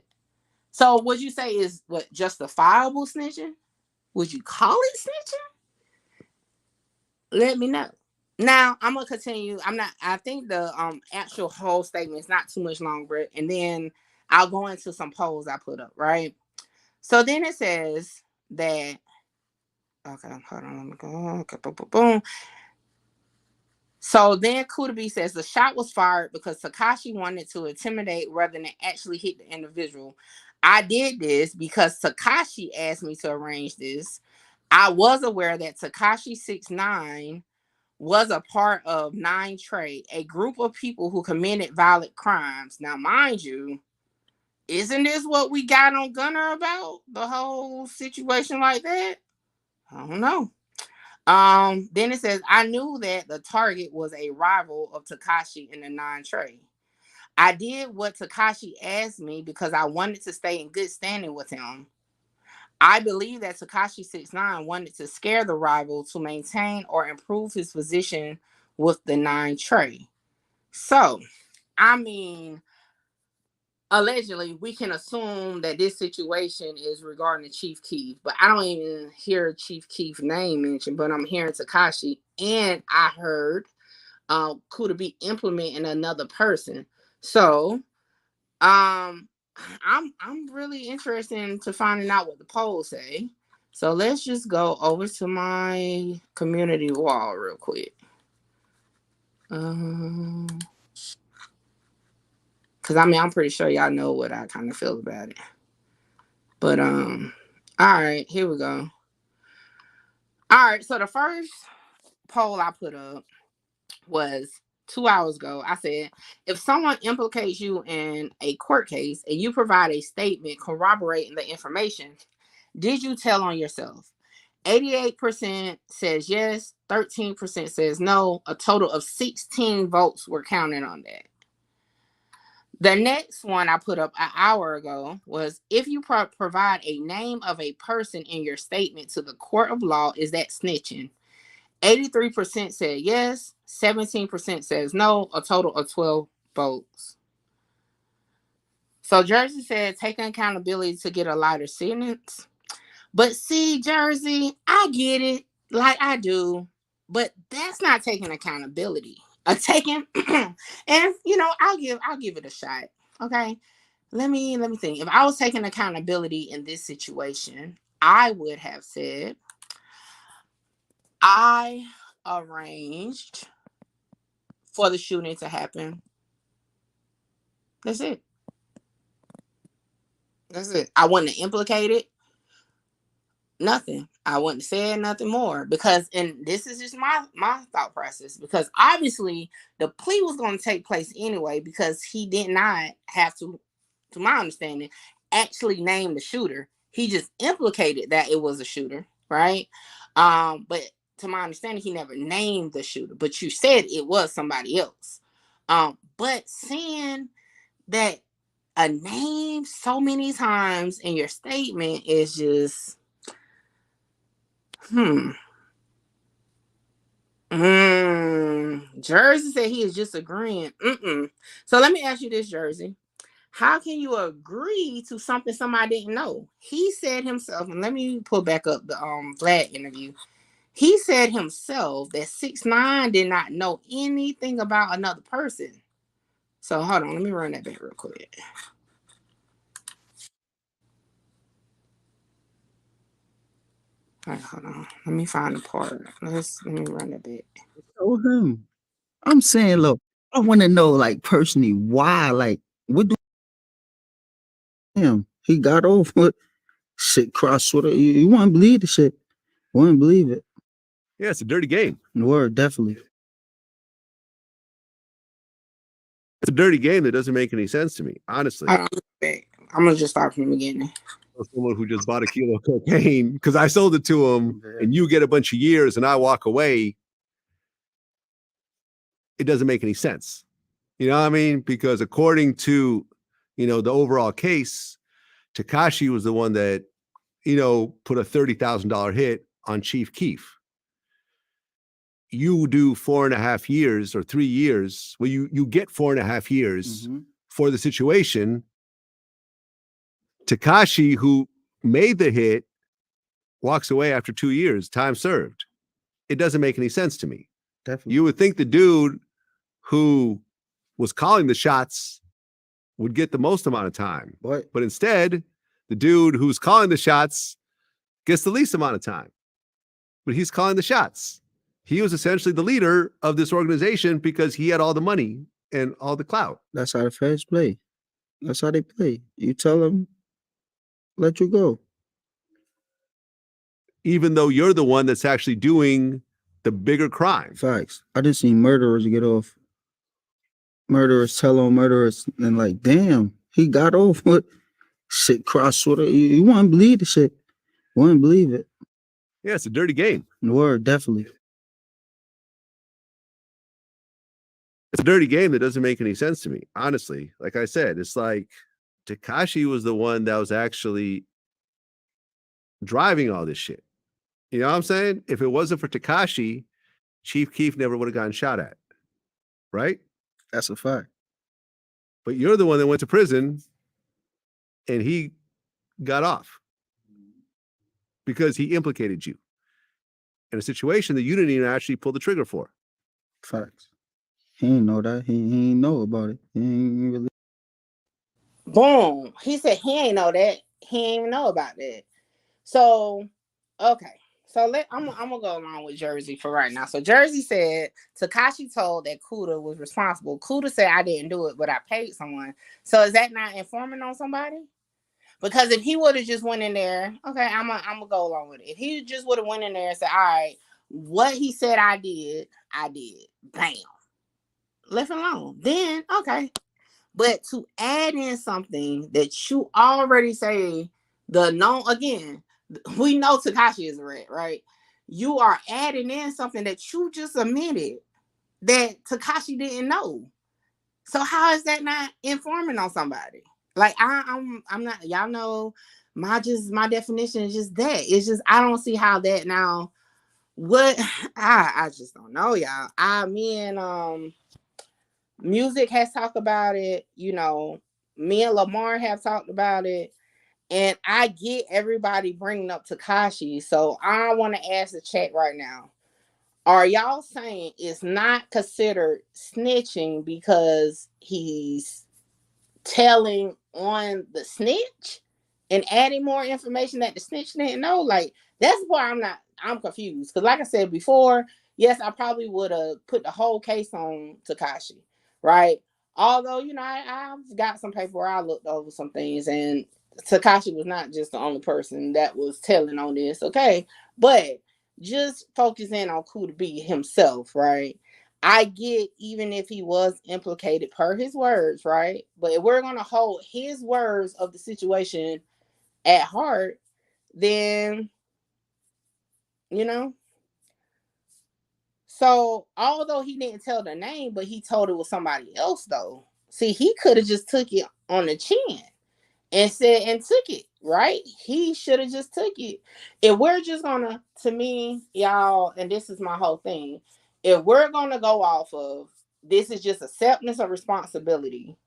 So would you say is what justifiable snitching? Would you call it snitching? Let me know. Now I'm gonna continue. I think the actual whole statement is not too much longer, and then I'll go into some polls I put up, right? So then it says that okay, hold on, let me go. Okay, boom, boom, boom. So then Kooda B says the shot was fired because Tekashi wanted to intimidate rather than actually hit the individual. I did this because Tekashi asked me to arrange this. I was aware that Tekashi 6ix9ine was a part of 9 Trey, a group of people who committed violent crimes. Now, mind you, isn't this what we got on Gunner about? The whole situation like that? I don't know. Then it says, I knew that the target was a rival of Tekashi in the 9 Trey. I did what Tekashi asked me because I wanted to stay in good standing with him. I believe that Tekashi 6ix9ine wanted to scare the rival to maintain or improve his position with the 9 Trey. So, I mean, allegedly, we can assume that this situation is regarding Chief Keef, but I don't even hear Chief Keef's name mentioned, but I'm hearing Tekashi, and I heard Kooda B implementing another person. So, I'm really interested to finding out what the polls say. So let's just go over to my community wall real quick. Cause I mean I'm pretty sure y'all know what I kind of feel about it. But all right, here we go. All right, so the first poll I put up was 2 hours ago. I said, if someone implicates you in a court case and you provide a statement corroborating the information, did you tell on yourself? 88% says yes, 13% says no. A total of 16 votes were counted on that. The next one I put up an hour ago was, if you provide a name of a person in your statement to the court of law, is that snitching? 83% said yes, 17% says no, a total of 12 votes. So Jersey said taking accountability to get a lighter sentence. But see, Jersey, I get it, like I do, but that's not taking accountability. Taking, and I'll give it a shot. Okay, let me think. If I was taking accountability in this situation, I would have said, I arranged for the shooting to happen. That's it. That's it. I wasn't implicated. Nothing. I wouldn't say nothing more because, and this is just my thought process, because obviously the plea was going to take place anyway because he did not have to my understanding, actually name the shooter. He just implicated that it was a shooter, right? But to my understanding, he never named the shooter. But you said it was somebody else. But saying that a name so many times in your statement is just Jersey said he is just agreeing. So let me ask you this, Jersey. How can you agree to something somebody didn't know? He said himself, and let me pull back up the Vlad interview. He said himself that 6ix9ine did not know anything about another person. So hold on, let me run that back real quick. Right, hold on. Let me find the part. Let me run a bit. Show him. I'm saying, look, I want to know, like, personally, why, like, what do him? He got over it. Shit, cross with it. You wouldn't believe the shit. Wouldn't believe it. Yeah, it's a dirty game. Word, definitely. It's a dirty game that doesn't make any sense to me, honestly. I'm gonna just start from the beginning. Someone who just bought a kilo of cocaine because I sold it to him, and you get a bunch of years, and I walk away. It doesn't make any sense. You know what I mean? Because according to, the overall case, Tekashi was the one that, put a $30,000 hit on Chief Keef. You do 4.5 years or 3 years. Well, you get 4.5 years for the situation. Tekashi, who made the hit, walks away after 2 years, time served. It doesn't make any sense to me. Definitely. You would think the dude who was calling the shots would get the most amount of time. But instead, the dude who's calling the shots gets the least amount of time. But he's calling the shots. He was essentially the leader of this organization because he had all the money and all the clout. That's how the feds play. That's how they play. You tell them, let you go. Even though you're the one that's actually doing the bigger crime. Facts. I didn't see murderers get off. Murderers tell on murderers and like, damn, he got off with shit cross with it. You wouldn't believe the shit. Wouldn't believe it. Yeah, it's a dirty game. Word, definitely. It's a dirty game that doesn't make any sense to me, honestly. Like I said, it's like Tekashi was the one that was actually driving all this shit. You know what I'm saying? If it wasn't for Tekashi, Chief Keef never would have gotten shot at. Right? That's a fact. But you're the one that went to prison and he got off because he implicated you in a situation that you didn't even actually pull the trigger for. Facts. He ain't know that. He ain't know about it. He ain't really. Boom. He said he ain't know that. He ain't even know about that. So, okay. So I'm gonna go along with Jersey for right now. So Jersey said Tekashi told that Kooda was responsible. Kooda said I didn't do it, but I paid someone. So is that not informing on somebody? Because if he would have just went in there, okay, I'm gonna go along with it. If he just would have went in there and said, all right, what he said I did. Bam. Left it alone. Then okay. But to add in something that you already say we know Tekashi is a rat, right? You are adding in something that you just admitted that Tekashi didn't know. So how is that not informing on somebody? Like I'm not. Y'all know my definition is just that. It's just I don't see how that now. What I just don't know, y'all. Me and Music has talked about it. Me and Lamar have talked about it. And I get everybody bringing up Tekashi. So I want to ask the chat right now. Are y'all saying it's not considered snitching because he's telling on the snitch and adding more information that the snitch didn't know? Like, that's why I'm confused. Because like I said before, yes, I probably would have put the whole case on Tekashi, right? Although, I've got some paper where I looked over some things, and Tekashi was not just the only person that was telling on this, okay? But just focusing on Kooda B himself, right? I get even if he was implicated per his words, right? But if we're going to hold his words of the situation at heart, then, So although he didn't tell the name, but he told it was somebody else, though. See, he could have just took it on the chin and took it, right? He should have just took it. If we're just gonna, to me, y'all, and this is my whole thing, if we're gonna go off of this is just acceptance of responsibility,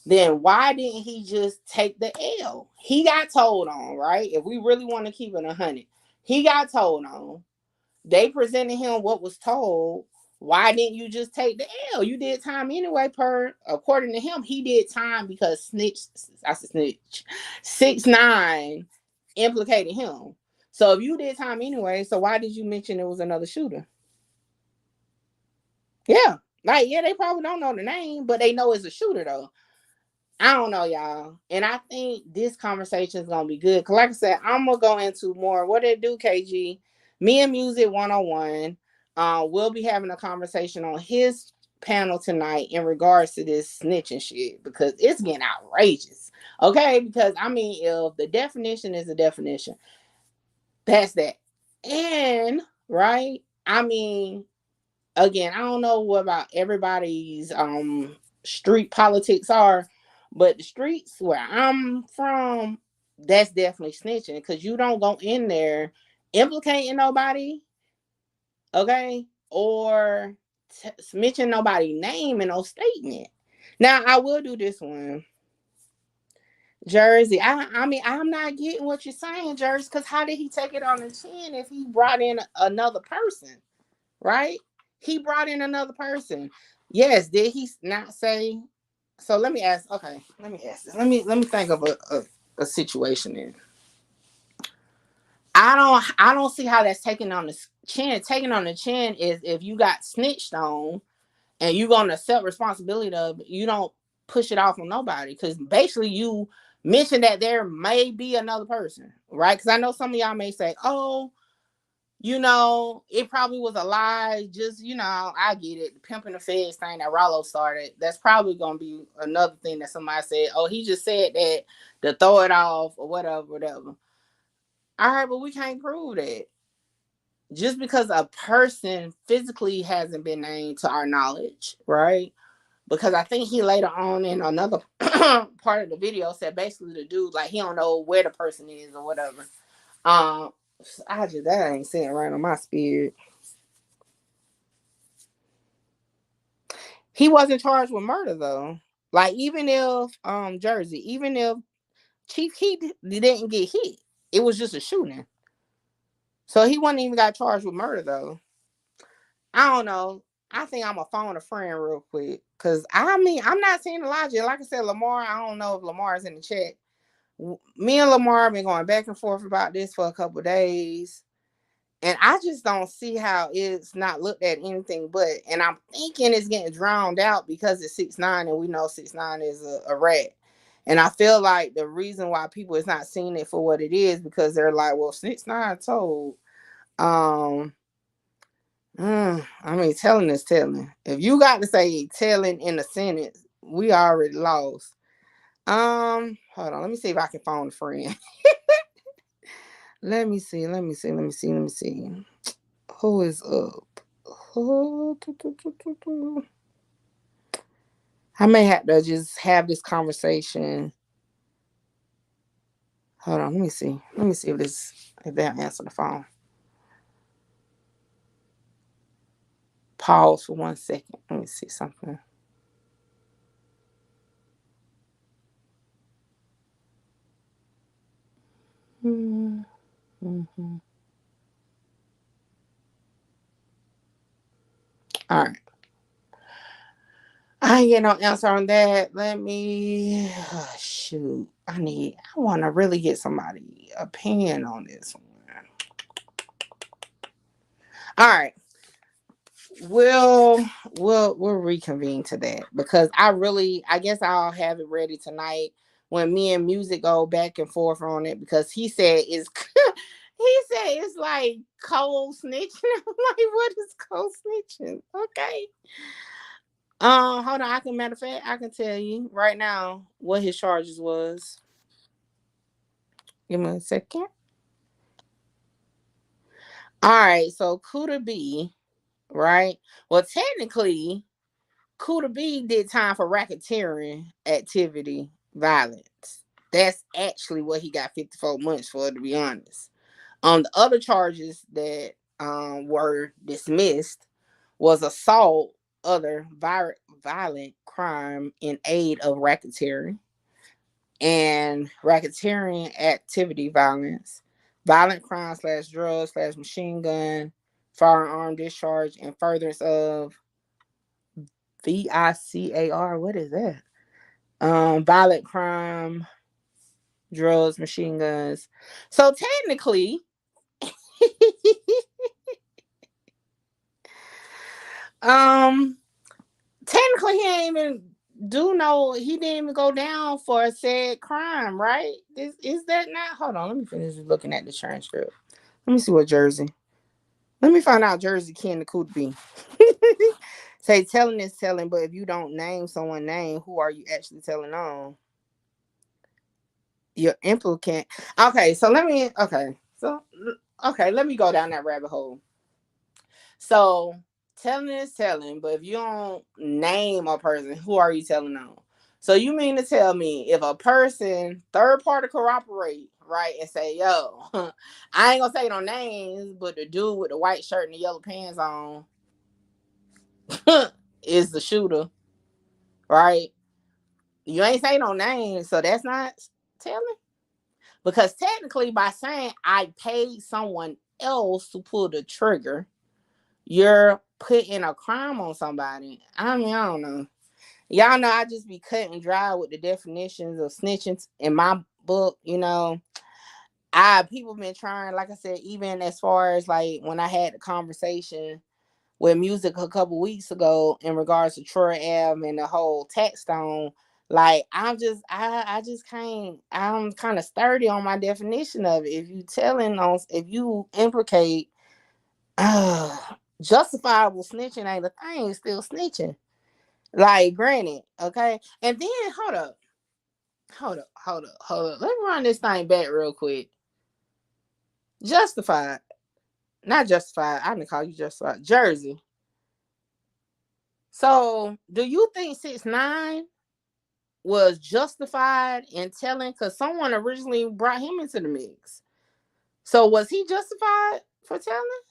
then why didn't he just take the L? He got told on, right? If we really want to keep it 100, he got told on. They presented him what was told. Why didn't you just take the L? You did time anyway. According to him, he did time because Snitch 6ix9ine implicated him. So if you did time anyway, so why did you mention it was another shooter? Yeah. Like, yeah, they probably don't know the name, but they know it's a shooter though. I don't know, y'all. And I think this conversation is gonna be good. Cause like I said, I'm gonna go into more what it do, KG. Me and Music 101. We'll be having a conversation on his panel tonight in regards to this snitching shit because it's getting outrageous. Okay, because I mean, if the definition is a definition, that's that. And right, I mean, again, I don't know what about everybody's street politics are, but the streets where I'm from, that's definitely snitching because you don't go in there implicating nobody, okay, or mention nobody's name in no statement. Now I will do this one. Jersey, I mean, I'm not getting what you're saying, Jersey, because how did he take it on the chin if he brought in another person, right? He brought in another person. Yes, did he not say? So let me ask. Okay, let me ask this. Let me think of a situation then. I don't see how that's taking on the chin. Taking on the chin is if you got snitched on and you're gonna accept responsibility of it, you don't push it off on nobody because basically you mentioned that there may be another person, right? Because I know some of y'all may say, "Oh, it probably was a lie." Just I get it. The pimping the feds thing that Rollo started. That's probably gonna be another thing that somebody said. Oh, he just said that to throw it off or whatever, whatever. All right, but we can't prove that. Just because a person physically hasn't been named to our knowledge, right? Because I think he later on in another part of the video said basically the dude like he don't know where the person is or whatever. That ain't sitting right on my spirit. He wasn't charged with murder though. Like even if Jersey, even if Chief Keef didn't get hit, it was just a shooting. So he wasn't even got charged with murder though. I don't know. I think I'm gonna phone a friend real quick. Cause I mean I'm not seeing the logic. Like I said, Lamar, I don't know if Lamar is in the chat. Me and Lamar have been going back and forth about this for a couple of days. And I just don't see how it's not looked at anything but. And I'm thinking it's getting drowned out because it's 6ix9ine and we know 6ix9ine is a rat. And I feel like the reason why people is not seeing it for what it is because they're like, well, 6ix9ine told. I mean, telling is telling. If you got to say telling in a sentence, we already lost. Hold on. Let me see if I can phone a friend. Let me see. Who is up? I may have to just have this conversation. Hold on. Let me see. If they'll answer the phone. Pause for 1 second. Let me see something. Mm-hmm. All right. I ain't get no answer on that. Let me shoot. I want to really get somebody opinion on this one. All right. We'll reconvene to that because I guess I'll have it ready tonight when me and Music go back and forth on it because he said it's like cold snitching. I'm like, what is cold snitching? Okay. Hold on. Matter of fact, I can tell you right now what his charges was. Give me a second. All right, so Kooda B, right? Well, technically, Kooda B did time for racketeering activity violence. That's actually what he got 54 months for, to be honest. The other charges that were dismissed was assault, other violent crime in aid of racketeering, and racketeering activity violence, violent crime / drugs / machine gun, firearm discharge, and furtherance of VICAR. What is that? Violent crime, drugs, machine guns. So technically, Technically, he ain't even he didn't even go down for a said crime, right? Is that not? Hold on, let me finish looking at the transcript. Let me see what Jersey. Let me find out Jersey Ken the Kooda be. Say telling is telling, but if you don't name someone's name, who are you actually telling on? You're implicant. Okay, so let me. Okay, let me go down that rabbit hole. So telling is telling, but if you don't name a person, who are you telling on? So you mean to tell me if a person third party corroborate, right, and say, yo, I ain't gonna say no names, but the dude with the white shirt and the yellow pants on is the shooter, right? You ain't say no names, so that's not telling. Because technically, by saying I paid someone else to pull the trigger, you're putting a crime on somebody. I mean, I don't know. Y'all know I just be cut and dry with the definitions of snitching in my book. People been trying, like I said, even as far as like when I had the conversation with music a couple weeks ago in regards to Troy Ave and the whole tax stone. Like I just can't. I'm kind of sturdy on my definition of it. If you implicate justifiable snitching ain't a thing, still snitching. Like, granted, okay. And then hold up. Let me run this thing back real quick. Justified, not justified. I didn't call you justified. Jersey. So, do you think 6ix9ine was justified in telling? Because someone originally brought him into the mix. So, was he justified for telling?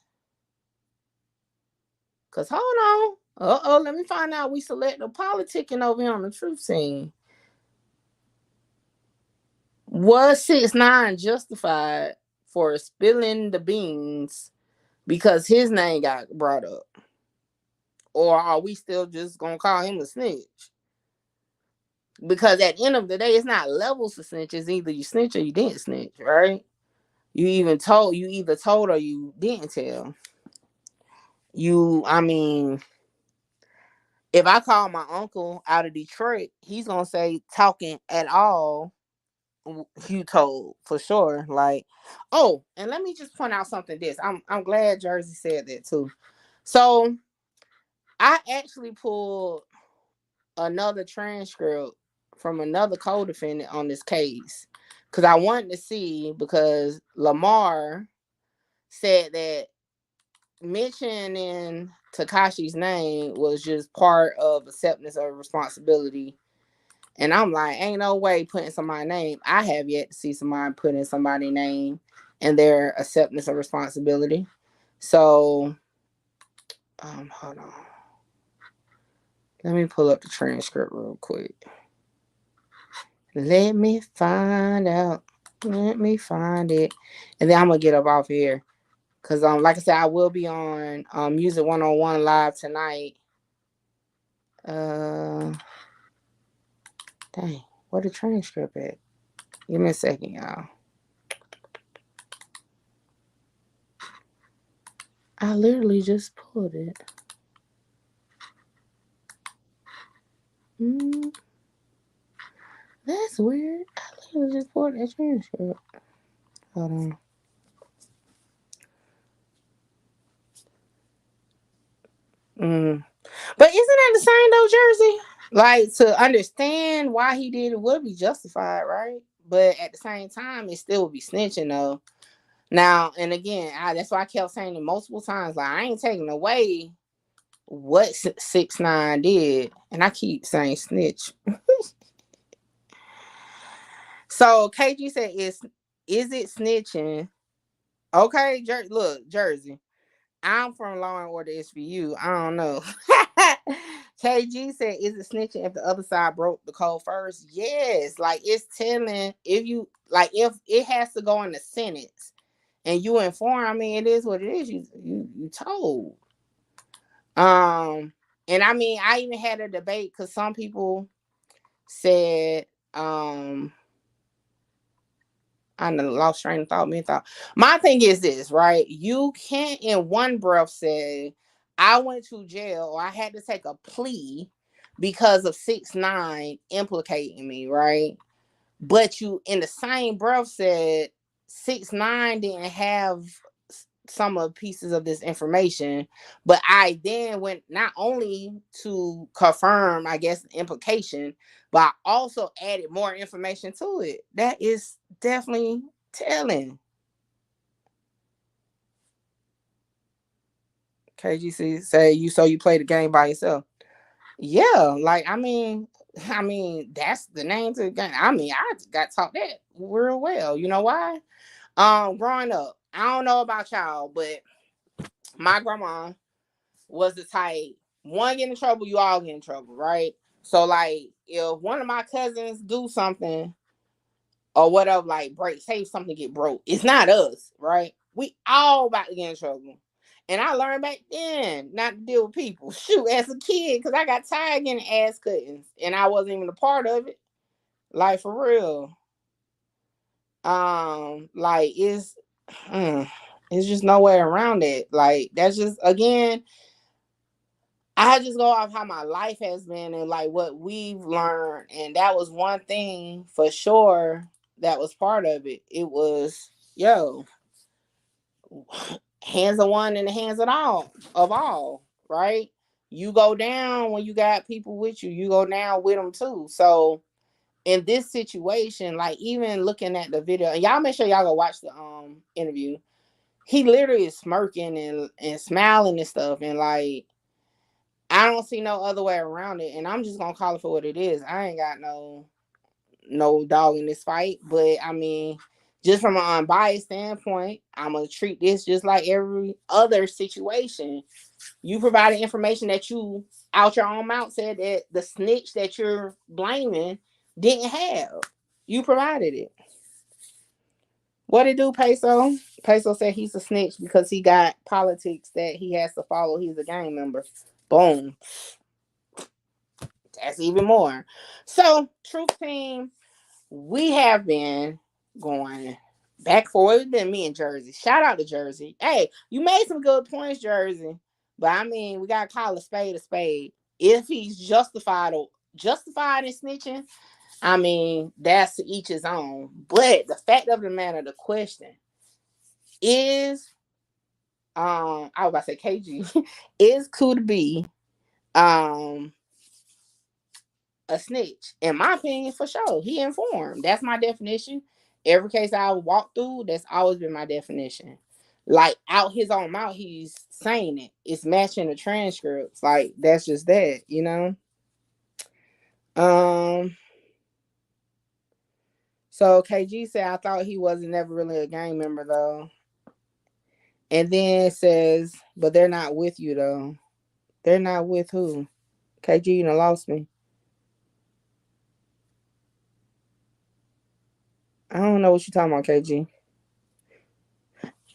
Because hold on. Let me find out. We select the politicking over here on the truth scene. Was 6ix9ine justified for spilling the beans because his name got brought up? Or are we still just going to call him a snitch? Because at the end of the day, it's not levels of snitches. Either you snitch or you didn't snitch, right? You either told or you didn't tell. I mean, if I call my uncle out of Detroit, he's going to say talking at all. You told for sure. Like, oh, and let me just point out something. I'm glad Jersey said that too. So I actually pulled another transcript from another co-defendant on this case because I wanted to see, because Lamar said that mentioning Tekashi's name was just part of acceptance of responsibility. And I'm like, ain't no way putting somebody's name. I have yet to see somebody putting somebody's name and their acceptance of responsibility. So, hold on. Let me pull up the transcript real quick. Let me find out. Let me find it. And then I'm going to get up off here. Because, like I said, I will be on Music 101 live tonight. Dang. Where the transcript at? Give me a second, y'all. I literally just pulled it. That's weird. I literally just pulled that transcript. Hold on. But isn't that the same though, Jersey? Like, to understand why he did it would be justified, right? But at the same time, it still would be snitching though. Now, and again, that's why I kept saying it multiple times. Like, I ain't taking away what 6ix9ine did, and I keep saying snitch. So KG said, "Is it snitching?" Okay, look, Jersey. I'm from Law and Order SVU. I don't know. KG said, "Is it snitching if the other side broke the code first?" Yes, like it's telling if it has to go in the sentence and you inform. I mean, it is what it is. You told. And I mean, I even had a debate because some people said I done lost train of thought. My thing is this, right? You can't in one breath say, I went to jail or I had to take a plea because of 6ix9ine implicating me, right? But you in the same breath said 6ix9ine didn't have some of the pieces of this information, but I then went not only to confirm, I guess, the implication, but I also added more information to it. That is definitely telling. KGC say you play the game by yourself. Yeah, like I mean that's the name to the game. I mean, I got taught that real well. You know why? Growing up, I don't know about y'all, but my grandma was the type, one get in trouble, you all get in trouble, right? So like if one of my cousins do something or whatever, like break, say something get broke, it's not us, right? We all about to get in trouble. And I learned back then not to deal with people. Shoot, as a kid, because I got tired of getting ass cuttings and I wasn't even a part of it. Like for real. Like it's just no way around it. Like that's just again, I just go off how my life has been and like what we've learned. And that was one thing for sure that was part of it. It was, yo, hands of one in the hands of all, right? You go down when you got people with you, you go down with them too. So in this situation, like even looking at the video, and y'all make sure y'all go watch the interview. He literally is smirking and smiling and stuff, and like I don't see no other way around it, and I'm just gonna call it for what it is. I ain't got no dog in this fight, but I mean, just from an unbiased standpoint, I'm gonna treat this just like every other situation. You provided information that you out your own mouth said that the snitch that you're blaming didn't have. You provided it. What it do, Peso? Peso said he's a snitch because he got politics that he has to follow. He's a gang member. Boom. That's even more. So, Truth Team, we have been going back forward. It's been me and Jersey. Shout out to Jersey. Hey, you made some good points, Jersey. But I mean, we gotta call a spade a spade. If he's justified in snitching, I mean, that's to each his own. But the fact of the matter, the question is, I was about to say KG, is Kooda B a snitch? In my opinion, for sure. He informed. That's my definition. Every case I walk through, that's always been my definition. Like out his own mouth, he's saying it. It's matching the transcripts. Like that's just that, you know. Um. So KG said I thought he wasn't never really a gang member though. And then it says, but they're not with you though. They're not with who? KG, you done lost me. I don't know what you're talking about, KG.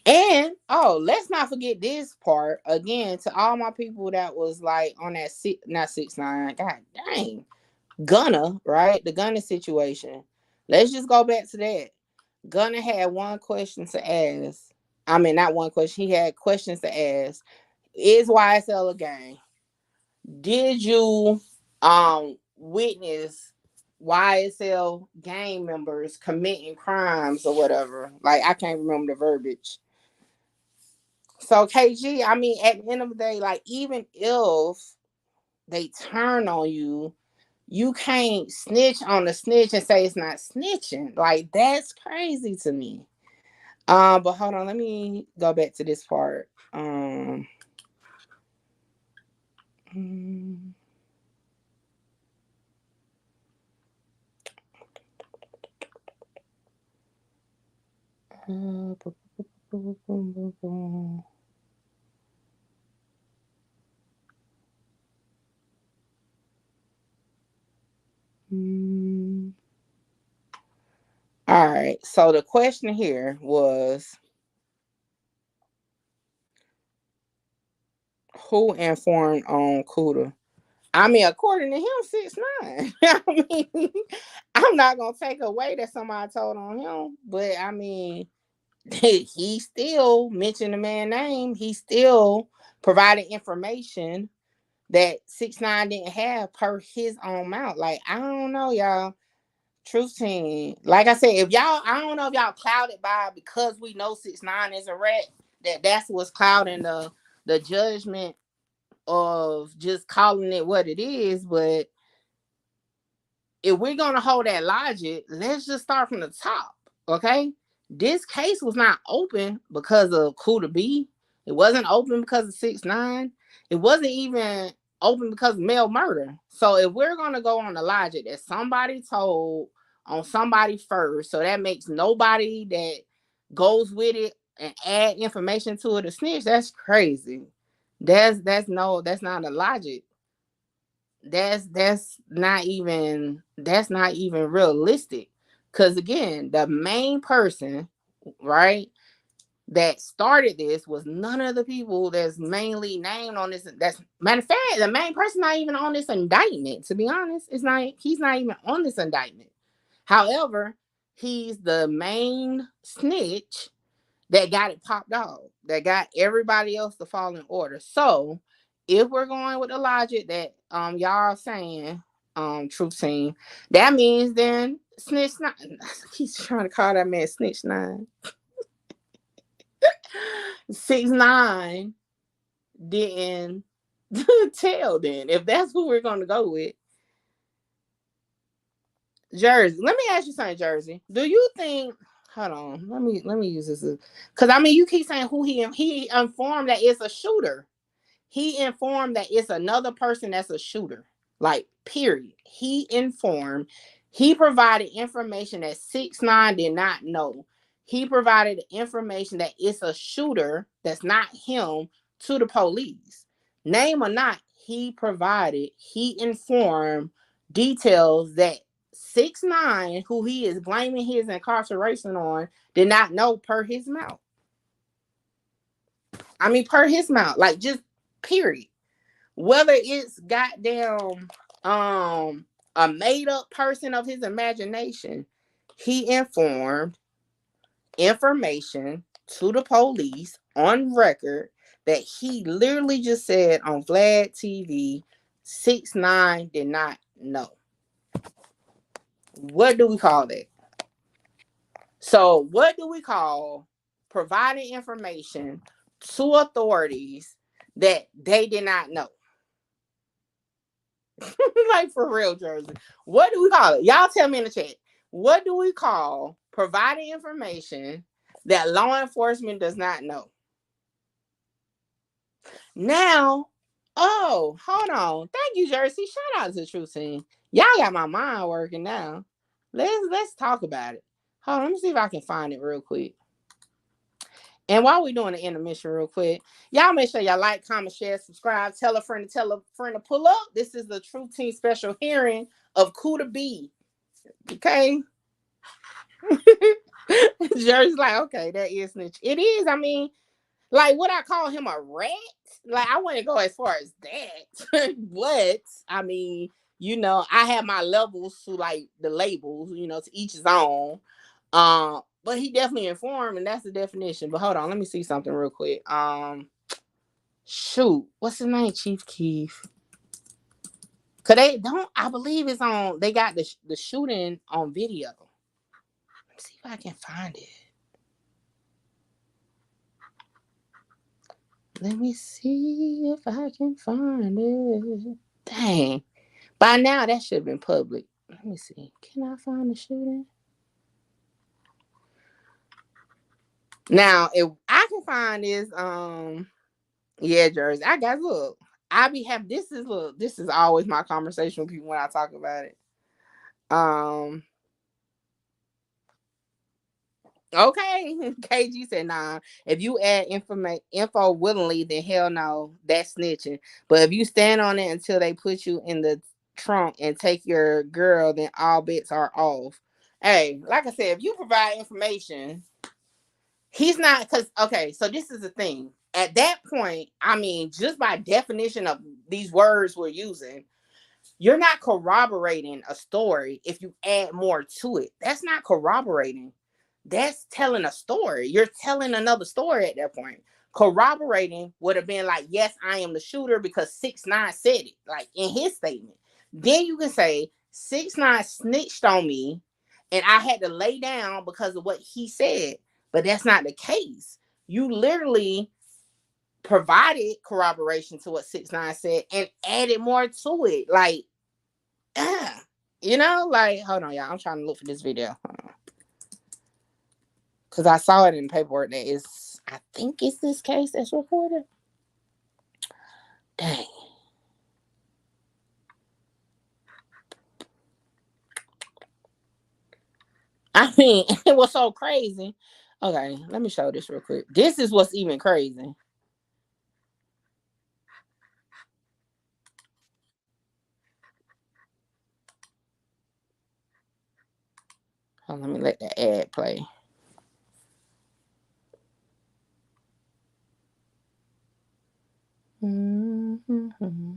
And let's not forget this part again to all my people that was like on that not 6ix9ine. God dang, Gunna, right? The Gunna situation. Let's just go back to that. Gunna had one question to ask. I mean, not one question. He had questions to ask. Is YSL a gang? Did you witness YSL gang members committing crimes or whatever? Like I can't remember the verbiage. So KG, I mean, at the end of the day, like even if they turn on you, you can't snitch on the snitch and say it's not snitching. Like that's crazy to me. But hold on, let me go back to this part. All right. So the question here was who informed on Kooda? I mean, according to him, 6'9". I mean, I'm not gonna take away that somebody told on him, but I mean, he still mentioned the man's name. He still provided information that 6'9" didn't have per his own mouth. Like, I don't know, y'all. Truth team. Like I said, if y'all, I don't know if y'all clouded by because we know 6'9" is a rat. That's what's clouding the judgment of just calling it what it is. But if we're gonna hold that logic, let's just start from the top. Okay. This case was not open because of Kooda B. It wasn't open because of 6'9". It wasn't even open because of male murder. So if we're gonna go on the logic that somebody told on somebody first, so that makes nobody that goes with it and add information to it a snitch, that's crazy. That's not a logic. That's not even realistic. Because again, the main person, right, that started this was none of the people that's mainly named on this. That's matter of fact, the main person not even on this indictment. To be honest, he's not even on this indictment. However, he's the main snitch that got it popped off, that got everybody else to fall in order. So if we're going with the logic that y'all are saying, truth team, that means then snitch 9. He's trying to call that man snitch 9. 6'9" didn't tell then. If that's who we're gonna go with. Jersey. Let me ask you something, Jersey. Do you think? Hold on. Let me use this because I mean you keep saying who he informed that it's a shooter. He informed that it's another person that's a shooter. Like period. He provided information that 6'9" did not know. He provided information that it's a shooter that's not him to the police. Name or not, he informed details that 6'9", who he is blaming his incarceration on, did not know per his mouth. I mean, per his mouth, like just period. Whether it's goddamn a made up person of his imagination, he informed information to the police on record that he literally just said on Vlad TV, 6'9" did not know. What do we call that? So what do we call providing information to authorities that they did not know? Like for real, Jersey. What do we call it? Y'all tell me in the chat. What do we call providing information that law enforcement does not know? Now, oh, hold on. Thank you, Jersey. Shout out to the Truth Team. Y'all got my mind working now. Let's talk about it. Hold on, let me see if I can find it real quick. And while we're doing the intermission real quick, y'all make sure y'all like, comment, share, subscribe, tell a friend to pull up. This is the Truth Team special hearing of Kooda B. Okay? Jerry's like, okay, that is snitch. It is, I mean, like, would I call him a rat? Like, I wouldn't go as far as that. But, I mean, you know, I have my levels to, like, the labels, you know, to each his own. But he definitely informed, and that's the definition. But hold on, let me see something real quick. Shoot, what's his name? Chief Keef. Cause they don't, I believe it's on. They got the shooting on video. Let's see if I can find it. Let me see if I can find it. Dang, by now that should have been public. Let me see. Can I find the shooting? Now, if I can find this, yeah, Jersey. I got look. I be have this is always my conversation with people when I talk about it. Okay. KG said, nah. If you add info willingly, then hell no, that's snitching. But if you stand on it until they put you in the trunk and take your girl, then all bets are off. Hey, like I said, if you provide information, he's not, because okay, so this is the thing. At that point, I mean, just by definition of these words we're using, You're not corroborating a story if you add more to it. That's not corroborating. That's telling a story. You're telling another story at that point. Corroborating would have been like, yes, I am the shooter because 6ix9ine said it, like in his statement. Then you can say 6ix9ine snitched on me and I had to lay down because of what he said. But that's not the case. You literally provided corroboration to what 6ix9ine said and added more to it. Like, you know, like, hold on, y'all. I'm trying to look for this video. Because I saw it in the paperwork that is, I think it's this case that's recorded. Dang. I mean, it was so crazy. Okay, let me show this real quick. This is what's even crazy. Hold on, let me let the ad play. Mm-hmm.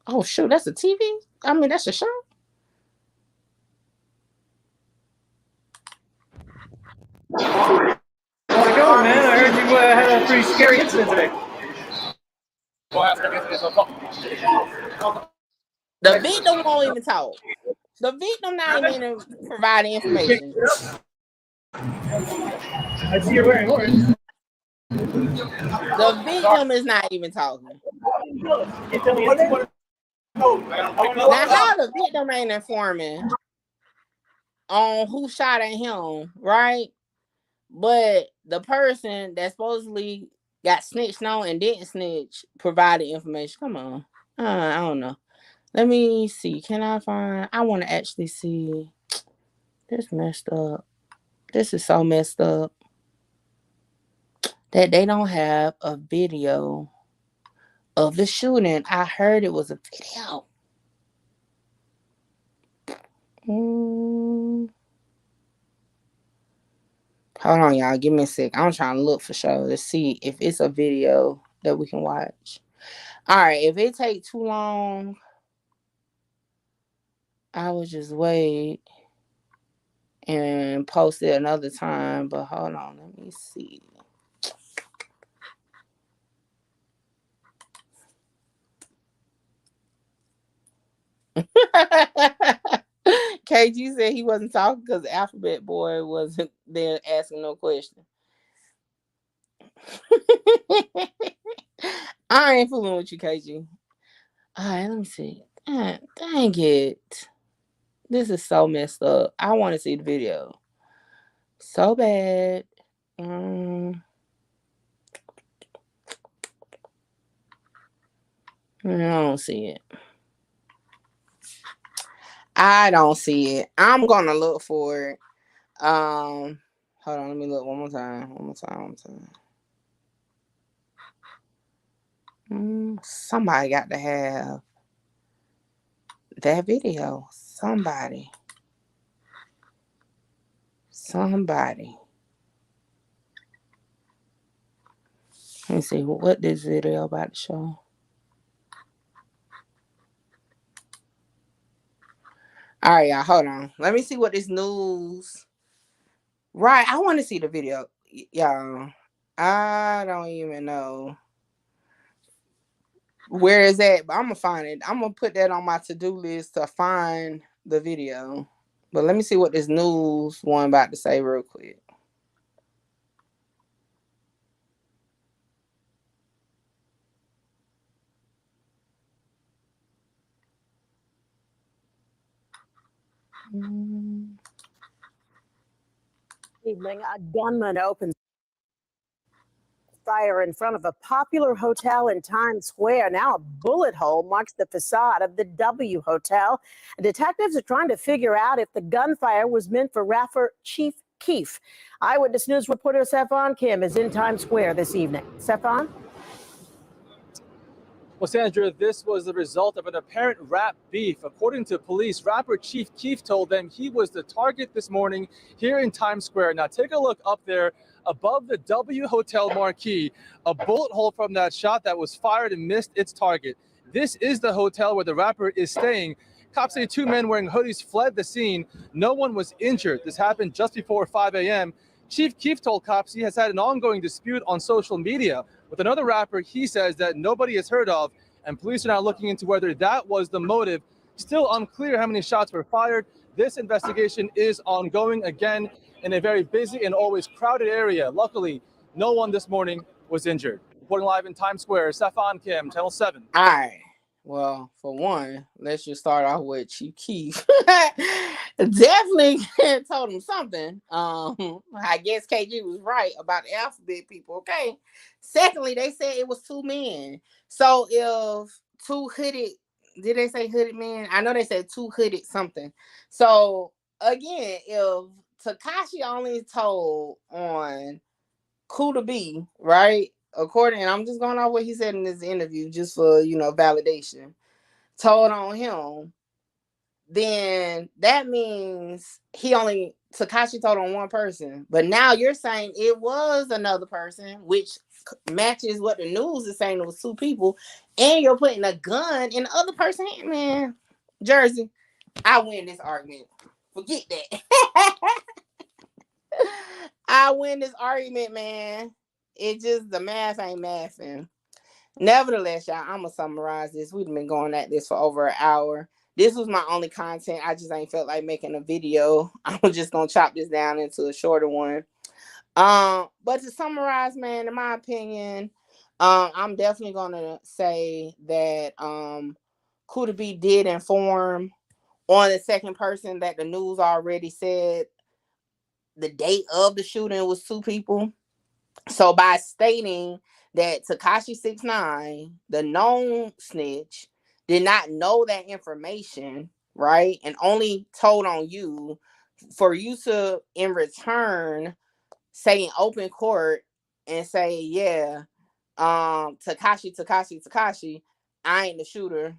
Oh, shoot, that's a TV? I mean, that's a show? How's it going, man? I heard you had a pretty scary incident today. The victim won't even talk. The victim not even providing information. I see you're wearing orange. The victim is not even talking. Now, how the victim ain't informing on who shot at him, right? But the person that supposedly got snitched on and didn't snitch provided information. Come on. I don't know. Let me see. Can I find? I want to actually see. This messed up. This is so messed up that they don't have a video of the shooting. I heard it was a video. Hold on, y'all. Give me a sec. I'm trying to look for sure to see if it's a video that we can watch. All right. If it take too long, I will just wait and post it another time. But hold on. Let me see. KG said he wasn't talking because Alphabet Boy wasn't there asking no question. I ain't fooling with you, KG. All right, let me see. Dang it. This is so messed up. I want to see the video. So bad. I don't see it. I don't see it. I'm going to look for it. Hold on. Let me look one more time. Somebody got to have that video. Somebody. Let me see what this video about to show. All right, y'all. Hold on. Let me see what this news. Right. I want to see the video. Y'all. I don't even know where is that, but I'm going to find it. I'm going to put that on my to-do list to find the video. But let me see what this news one about to say real quick. Evening, a gunman opens fire in front of a popular hotel in Times Square. Now a bullet hole marks the facade of the W Hotel. And detectives are trying to figure out if the gunfire was meant for rapper Chief Keef. Eyewitness News reporter Stefan Kim is in Times Square this evening. Stefan? Well, Sandra, this was the result of an apparent rap beef. According to police, rapper Chief Keef told them he was the target this morning here in Times Square. Now, take a look up there above the W Hotel marquee, a bullet hole from that shot that was fired and missed its target. This is the hotel where the rapper is staying. Cops say 2 men wearing hoodies fled the scene. No one was injured. This happened just before 5 a.m. Chief Keef told cops he has had an ongoing dispute on social media with another rapper he says that nobody has heard of, and police are now looking into whether that was the motive. Still unclear how many shots were fired. This investigation is ongoing, again, in a very busy and always crowded area. Luckily, no one this morning was injured. Reporting live in Times Square, Stefan Kim, Channel 7. All right. Well, for one, let's just start off with Chief Keef. Definitely told him something. I guess KG was right about the alphabet people. Okay. Secondly, they said it was 2 men. So if 2 hooded, did they say hooded men? I know they said 2 hooded something. So again, if Tekashi only told on Kooda B, right? According, and I'm just going off what he said in this interview, just for validation. Told on him, then that means Tekashi told on one person. But now you're saying it was another person, which matches what the news is saying. It was 2 people, and you're putting a gun in the other person's hand. Man, Jersey, I win this argument. Forget that. I win this argument, man. It just, the math ain't mathing. Nevertheless, y'all, I'm going to summarize this. We've been going at this for over an hour. This was my only content. I just ain't felt like making a video. I'm just going to chop this down into a shorter one. But to summarize, man, in my opinion, I'm definitely going to say that Kooda B did inform on the second person that the news already said the date of the shooting was 2 people. So by stating that Tekashi 6ix9ine, the known snitch, did not know that information, right, and only told on you, for you to in return say in open court and say, yeah, Tekashi, I ain't the shooter.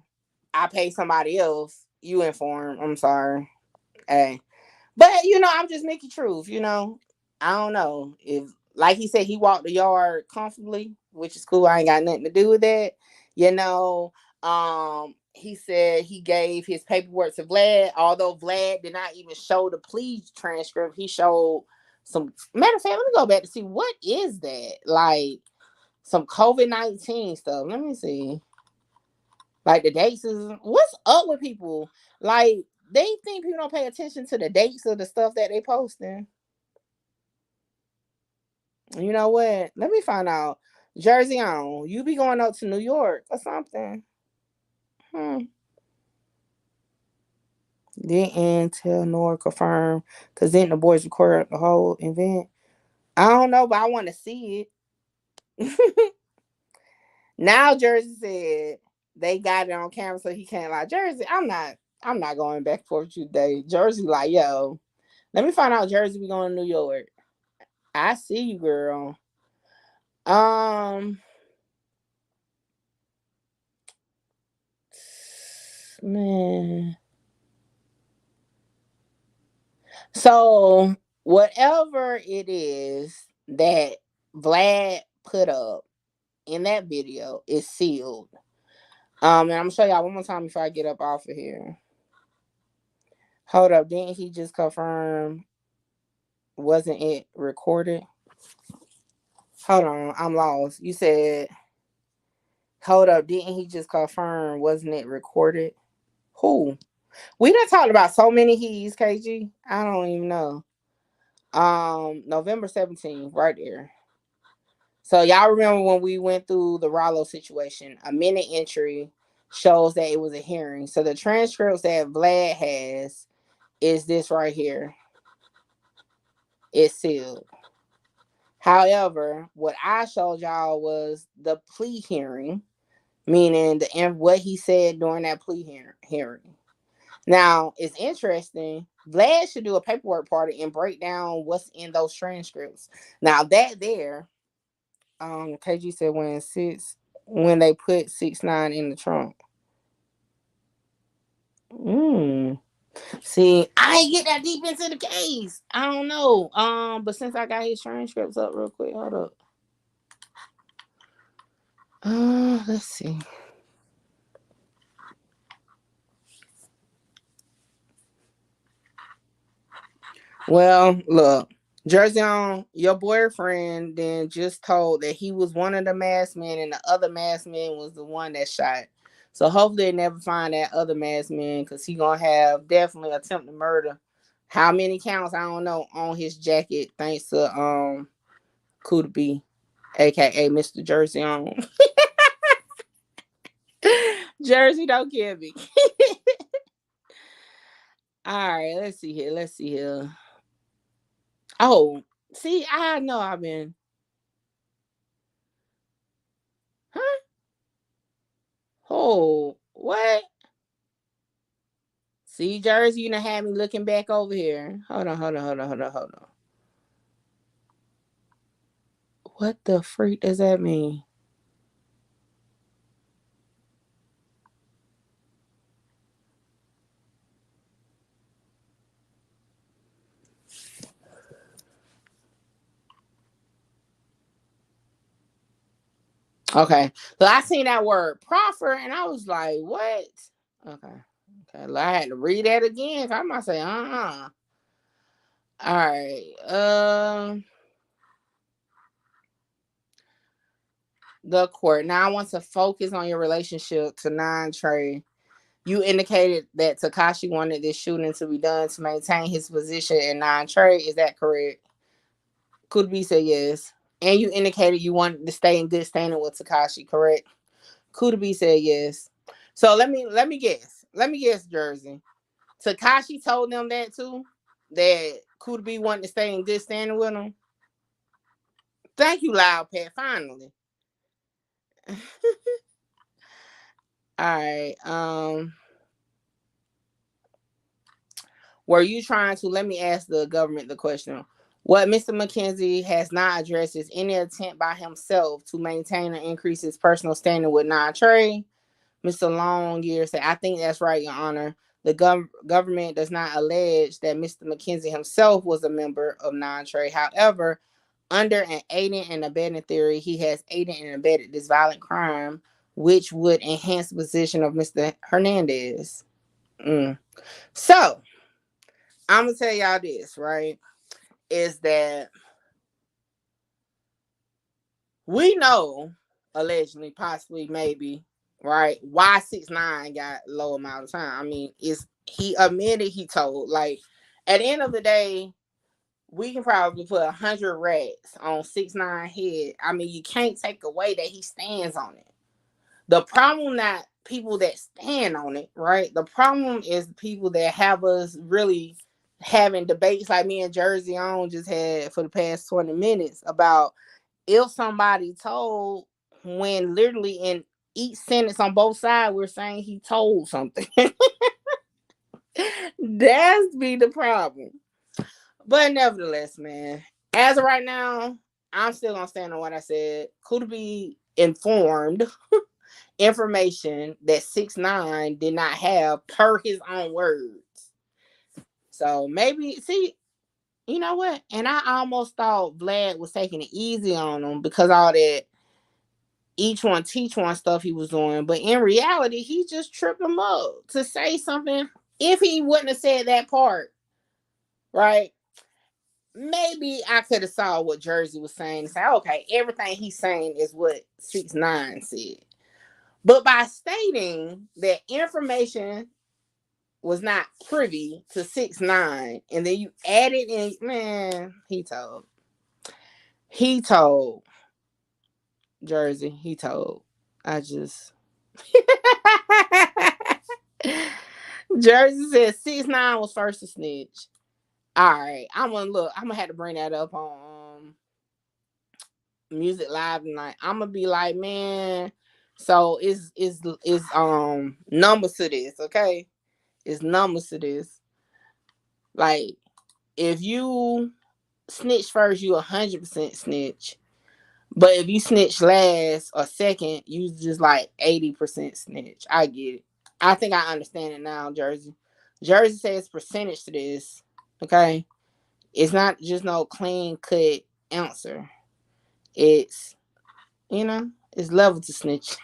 I paid somebody else. You inform. I'm sorry. Hey. But, I'm just Mickey Truth, I don't know. If, like he said, he walked the yard comfortably, which is cool. I ain't got nothing to do with that. He said he gave his paperwork to Vlad, although Vlad did not even show the plea transcript. He showed some, matter of fact, let me go back to see, what is that? Like, some COVID-19 stuff. Let me see. Like, the dates is, what's up with people? Like, they think people don't pay attention to the dates of the stuff that they posting. You know what? Let me find out. Jersey on. You be going up to New York or something. Didn't tell nor confirm, because then the boys recorded the whole event. I don't know, but I want to see it. Now Jersey said they got it on camera, so he can't lie. Jersey, I'm not going back and forth with you today. Jersey like, yo, let me find out Jersey be going to New York. I see you, girl. Man. So whatever it is that Vlad put up in that video is sealed. And I'm gonna show y'all one more time before I get up off of here. Hold up, didn't he just confirm? Wasn't it recorded? Hold on, I'm lost. You said, hold up, didn't he just confirm? Wasn't it recorded? Who? We done talked about so many he's, KG. I don't even know. November 17th, right there. So y'all remember when we went through the Rollo situation, a minute entry shows that it was a hearing. So the transcripts that Vlad has is this right here. It's sealed. However, what I showed y'all was the plea hearing, meaning what he said during that plea hearing. Now, it's interesting. Vlad should do a paperwork party and break down what's in those transcripts. Now, that there, KG said when 6 when they put 6ix9ine in the trunk. See, I ain't get that deep into the case. I don't know. But since I got his transcripts up real quick, hold up. Let's see. Well, look, Jersey on, your boyfriend then just told that he was one of the masked men and the other masked man was the one that shot. So hopefully they never find that other masked man because he gonna have definitely attempted murder. How many counts, I don't know, on his jacket, thanks to Kooda B, aka Mr. Jersey on. Jersey, don't kill me. All right, let's see here. Oh, see, I know I've been. Huh? Oh, what? See, Jersey, you done had me looking back over here. Hold on. What the freak does that mean? Okay. So I seen that word proffer and I was like, what? Okay. I had to read that again. I might say, All right. The court. Now I want to focus on your relationship to 9Trey. You indicated that Tekashi wanted this shooting to be done to maintain his position in 9Trey. Is that correct? Could be said yes. And you indicated you wanted to stay in good standing with Tekashi, correct? Could be said yes. So let me guess. Let me guess, Jersey. Tekashi told them that too? That Could be wanting to stay in good standing with him? Thank you, Loud Pat, finally. All right. Were you trying to, let me ask the government the question. What Mr. McKenzie has not addressed is any attempt by himself to maintain and increase his personal standing with 9Trey. Mr. Longyear said, I think that's right, Your Honor. The government does not allege that Mr. McKenzie himself was a member of 9Trey. However, under an aiding and abetting theory, he has aided and abetted this violent crime, which would enhance the position of Mr. Hernandez. So, I'm going to tell y'all this, right? Is that we know, allegedly, possibly, maybe, right, why 6ix9ine got low amount of time. I mean, he admitted he told. Like, at the end of the day, we can probably put 100 rats on 6ix9ine head. I mean, you can't take away that he stands on it. The problem not people that stand on it, right? The problem is the people that have us really having debates like me and Jersey on just had for the past 20 minutes about if somebody told when literally in each sentence on both sides we're saying he told something. That's be the problem. But nevertheless, man, as of right now, I'm still gonna stand on what I said. Could be informed information that 6ix9ine did not have per his own words. So maybe see, you know what? And I almost thought Vlad was taking it easy on him because all that each one teach one stuff he was doing. But in reality, he just tripped him up to say something. If he wouldn't have said that part, right? Maybe I could have saw what Jersey was saying and say, okay, everything he's saying is what 6ix9ine said. But by stating that information was not privy to 6ix9ine, and then you added in, man, he told Jersey, he told. I just Jersey said 6ix9ine was first to snitch. All right, I'm gonna have to bring that up on Music Live tonight. I'm gonna be like, man, so it's numbers to this, okay? It's numbers to this. Like, if you snitch first, you 100% snitch. But if you snitch last or second, you just like 80% snitch. I get it. I think I understand it now, Jersey. Jersey says percentage to this. Okay. It's not just no clean cut answer. It's, it's level to snitch.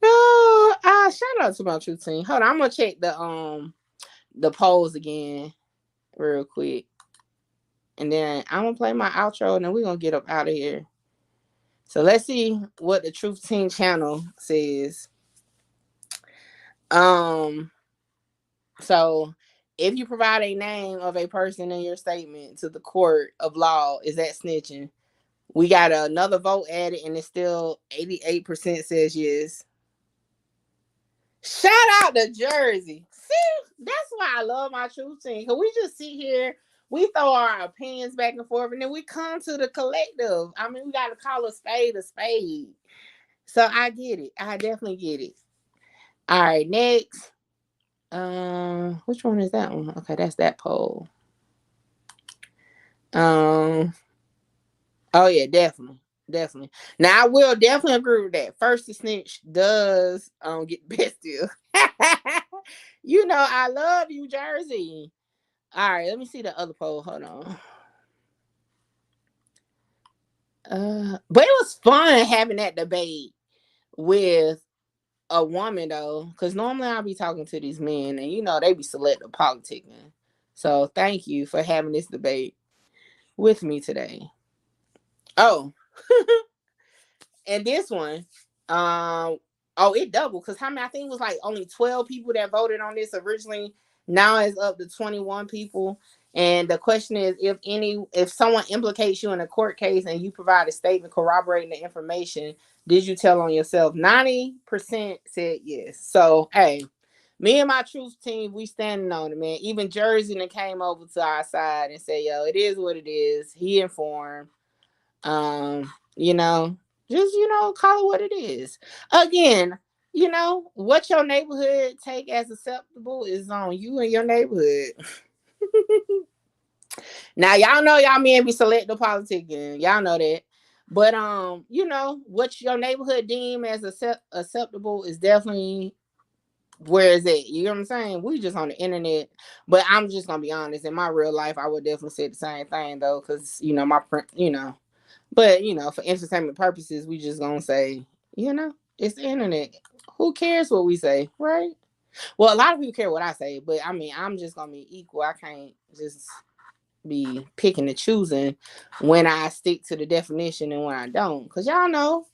No, shout out to my true team. Hold on, I'm gonna check the polls again real quick. And then I'm gonna play my outro and then we're gonna get up out of here. So let's see what the Truth Team channel says. So if you provide a name of a person in your statement to the court of law, is that snitching? We got another vote added and it's still 88% says yes. Shout out to Jersey. See, that's why I love my Truth Team. Because we just sit here, we throw our opinions back and forth, and then we come to the collective. I mean, we got to call a spade a spade. So I get it. I definitely get it. All right, next. Which one is that one? Okay, that's that poll. Oh yeah, definitely. Definitely. Now I will definitely agree with that. First the snitch does get the best deal. I love you, Jersey. All right, let me see the other poll. Hold on. But it was fun having that debate with a woman though, because normally I'll be talking to these men and they be selective politicking. So thank you for having this debate with me today. Oh, and this one, it doubled because how many? I think it was like only 12 people that voted on this originally. Now it's up to 21 people. And the question is, if someone implicates you in a court case and you provide a statement corroborating the information, did you tell on yourself? 90% said yes. So hey, me and my Truth Team, we standing on it, man. Even Jersey came over to our side and said, yo, it is what it is. He informed. You know, just call it what it is. Again, what your neighborhood take as acceptable is on you and your neighborhood. Now y'all know y'all men be selective politicking. Y'all know that. But what your neighborhood deem as acceptable is definitely where is it? You know what I'm saying? We just on the internet. But I'm just gonna be honest. In my real life, I would definitely say the same thing though, because But for entertainment purposes, we just gonna say, it's the internet. Who cares what we say, right? Well, a lot of people care what I say, but I mean, I'm just gonna be equal. I can't just be picking and choosing when I stick to the definition and when I don't, because y'all know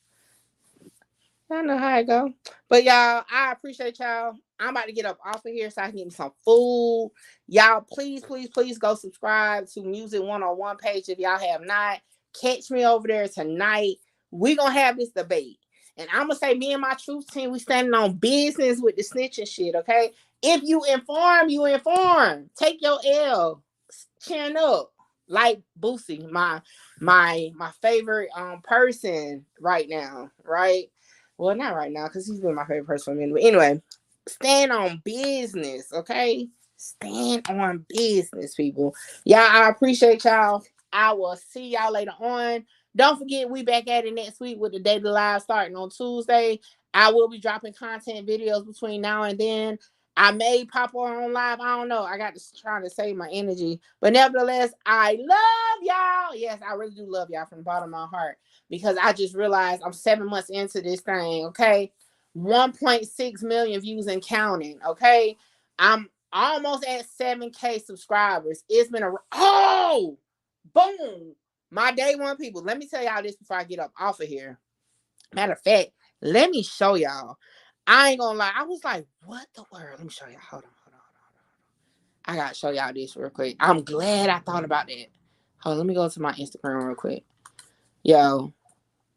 how it go. But y'all, I appreciate y'all. I'm about to get up off of here so I can get me some food. Y'all, please, please, please go subscribe to Music 101 page if y'all have not. Catch me over there tonight. We gonna have this debate. And I'm gonna say me and my Truth Team, we standing on business with the snitching shit, okay? If you inform, you inform. Take your L. Chin up. Like Boosie, my favorite person right now, right? Well, not right now, because he's been my favorite person for a minute. But anyway, stand on business, okay? Stand on business, people. Y'all, I appreciate y'all. I will see y'all later on. Don't forget, we back at it next week with the Daily Live starting on Tuesday. I will be dropping content videos between now and then. I may pop on live. I don't know. I got to try to save my energy. But nevertheless, I love y'all. Yes, I really do love y'all from the bottom of my heart. Because I just realized I'm 7 months into this thing, okay? 1.6 million views and counting, okay? I'm almost at 7K subscribers. It's been boom. My day one people. Let me tell y'all this before I get up off of here. Matter of fact, let me show y'all. I ain't gonna lie. I was like, what the world? Let me show y'all. Hold on. I gotta show y'all this real quick. I'm glad I thought about that. Hold on, let me go to my Instagram real quick. Yo,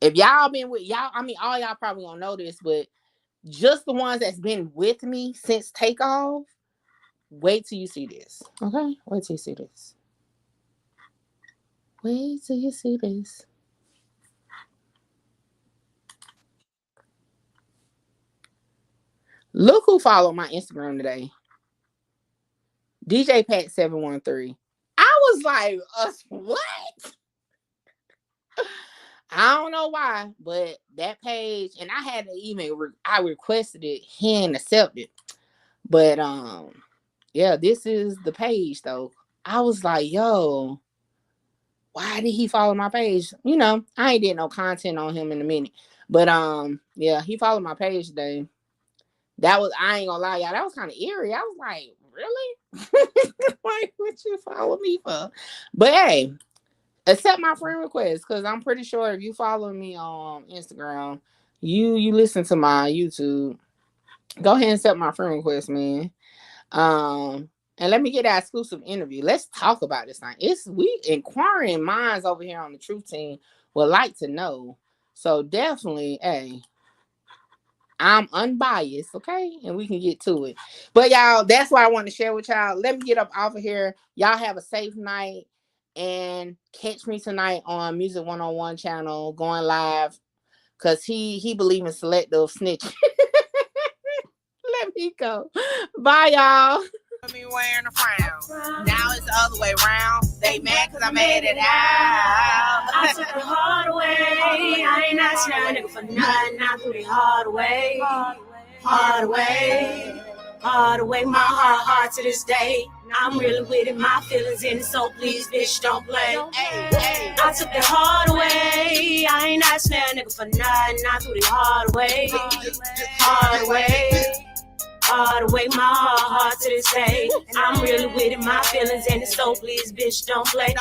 if y'all been with y'all, I mean, all y'all probably gonna know this, but just the ones that's been with me since takeoff, wait till you see this. Okay? Wait till you see this. Wait till you see this. Look who followed my Instagram today. DJ Pat 713. I was like, what? I don't know why, but that page, and I had to even I requested it, he ain't accepted it. But yeah, this is the page though. I was like, yo, why did he follow my page? You know, I ain't did no content on him in a minute. But yeah, he followed my page today. That was, I ain't gonna lie, y'all, that was kind of eerie. I was like, really? Like, what you follow me for? But hey, accept my friend request, because I'm pretty sure if you follow me on Instagram, you listen to my YouTube, go ahead and accept my friend request, man. And let me get that exclusive interview. Let's talk about this thing. We inquiring minds over here on the Truth Team would like to know. So definitely, hey, I'm unbiased, okay? And we can get to it. But y'all, that's what I want to share with y'all. Let me get up off of here. Y'all have a safe night. And catch me tonight on Music 101 channel, going live. Because he believe in selective snitching. Let me go. Bye, y'all. Me wearing a frown. Now it's the other way around. They mad because I made it out. I took the hard way. I ain't asking a nigga for nothing. I threw the hard way. Hard way. Hard way. My heart to this day. I'm really with it. My feelings in it. So please, bitch, don't play. I took the hard way. I ain't asking a nigga for nothing. I threw the hard way. Hard way. Hard way, my heart to this day. I'm really with it, my feelings in it, so please, bitch, don't play.